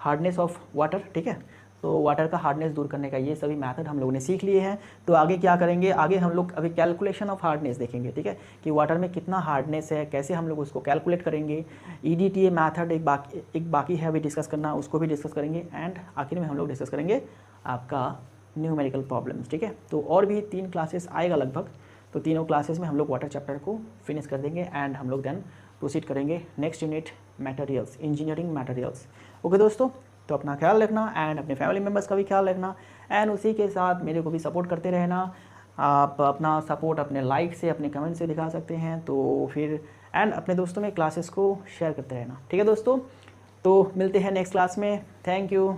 hardness of water, ठीक है। तो वाटर का हार्डनेस दूर करने का ये सभी मेथड हम लोगों ने सीख लिए हैं। तो आगे क्या करेंगे? आगे हम लोग अभी कैलकुलेशन ऑफ हार्डनेस देखेंगे, ठीक है, कि वाटर में कितना हार्डनेस है, कैसे हम लोग उसको कैलकुलेट करेंगे। EDTA मेथड एक बाकी है अभी डिस्कस करना, उसको भी डिस्कस करेंगे। एंड आखिर में हम लोग डिस्कस करेंगे आपका न्यूमेरिकल प्रॉब्लम्स, ठीक है। तो और भी 3 क्लासेस आएगा लगभग, तो तीनों क्लासेस में हम लोग वाटर चैप्टर को फिनिश कर देंगे एंड हम लोग देन प्रोसीड करेंगे next unit materials, engineering materials. Okay दोस्तों, तो अपना ख्याल रखना एंड अपने फैमिली मेम्बर्स का भी ख्याल रखना, एंड उसी के साथ मेरे को भी सपोर्ट करते रहना। आप अपना सपोर्ट अपने लाइक से, अपने कमेंट से दिखा सकते हैं, तो फिर एंड अपने दोस्तों में क्लासेस को शेयर करते रहना, ठीक है दोस्तों। तो मिलते हैं नेक्स्ट क्लास में। Thank you.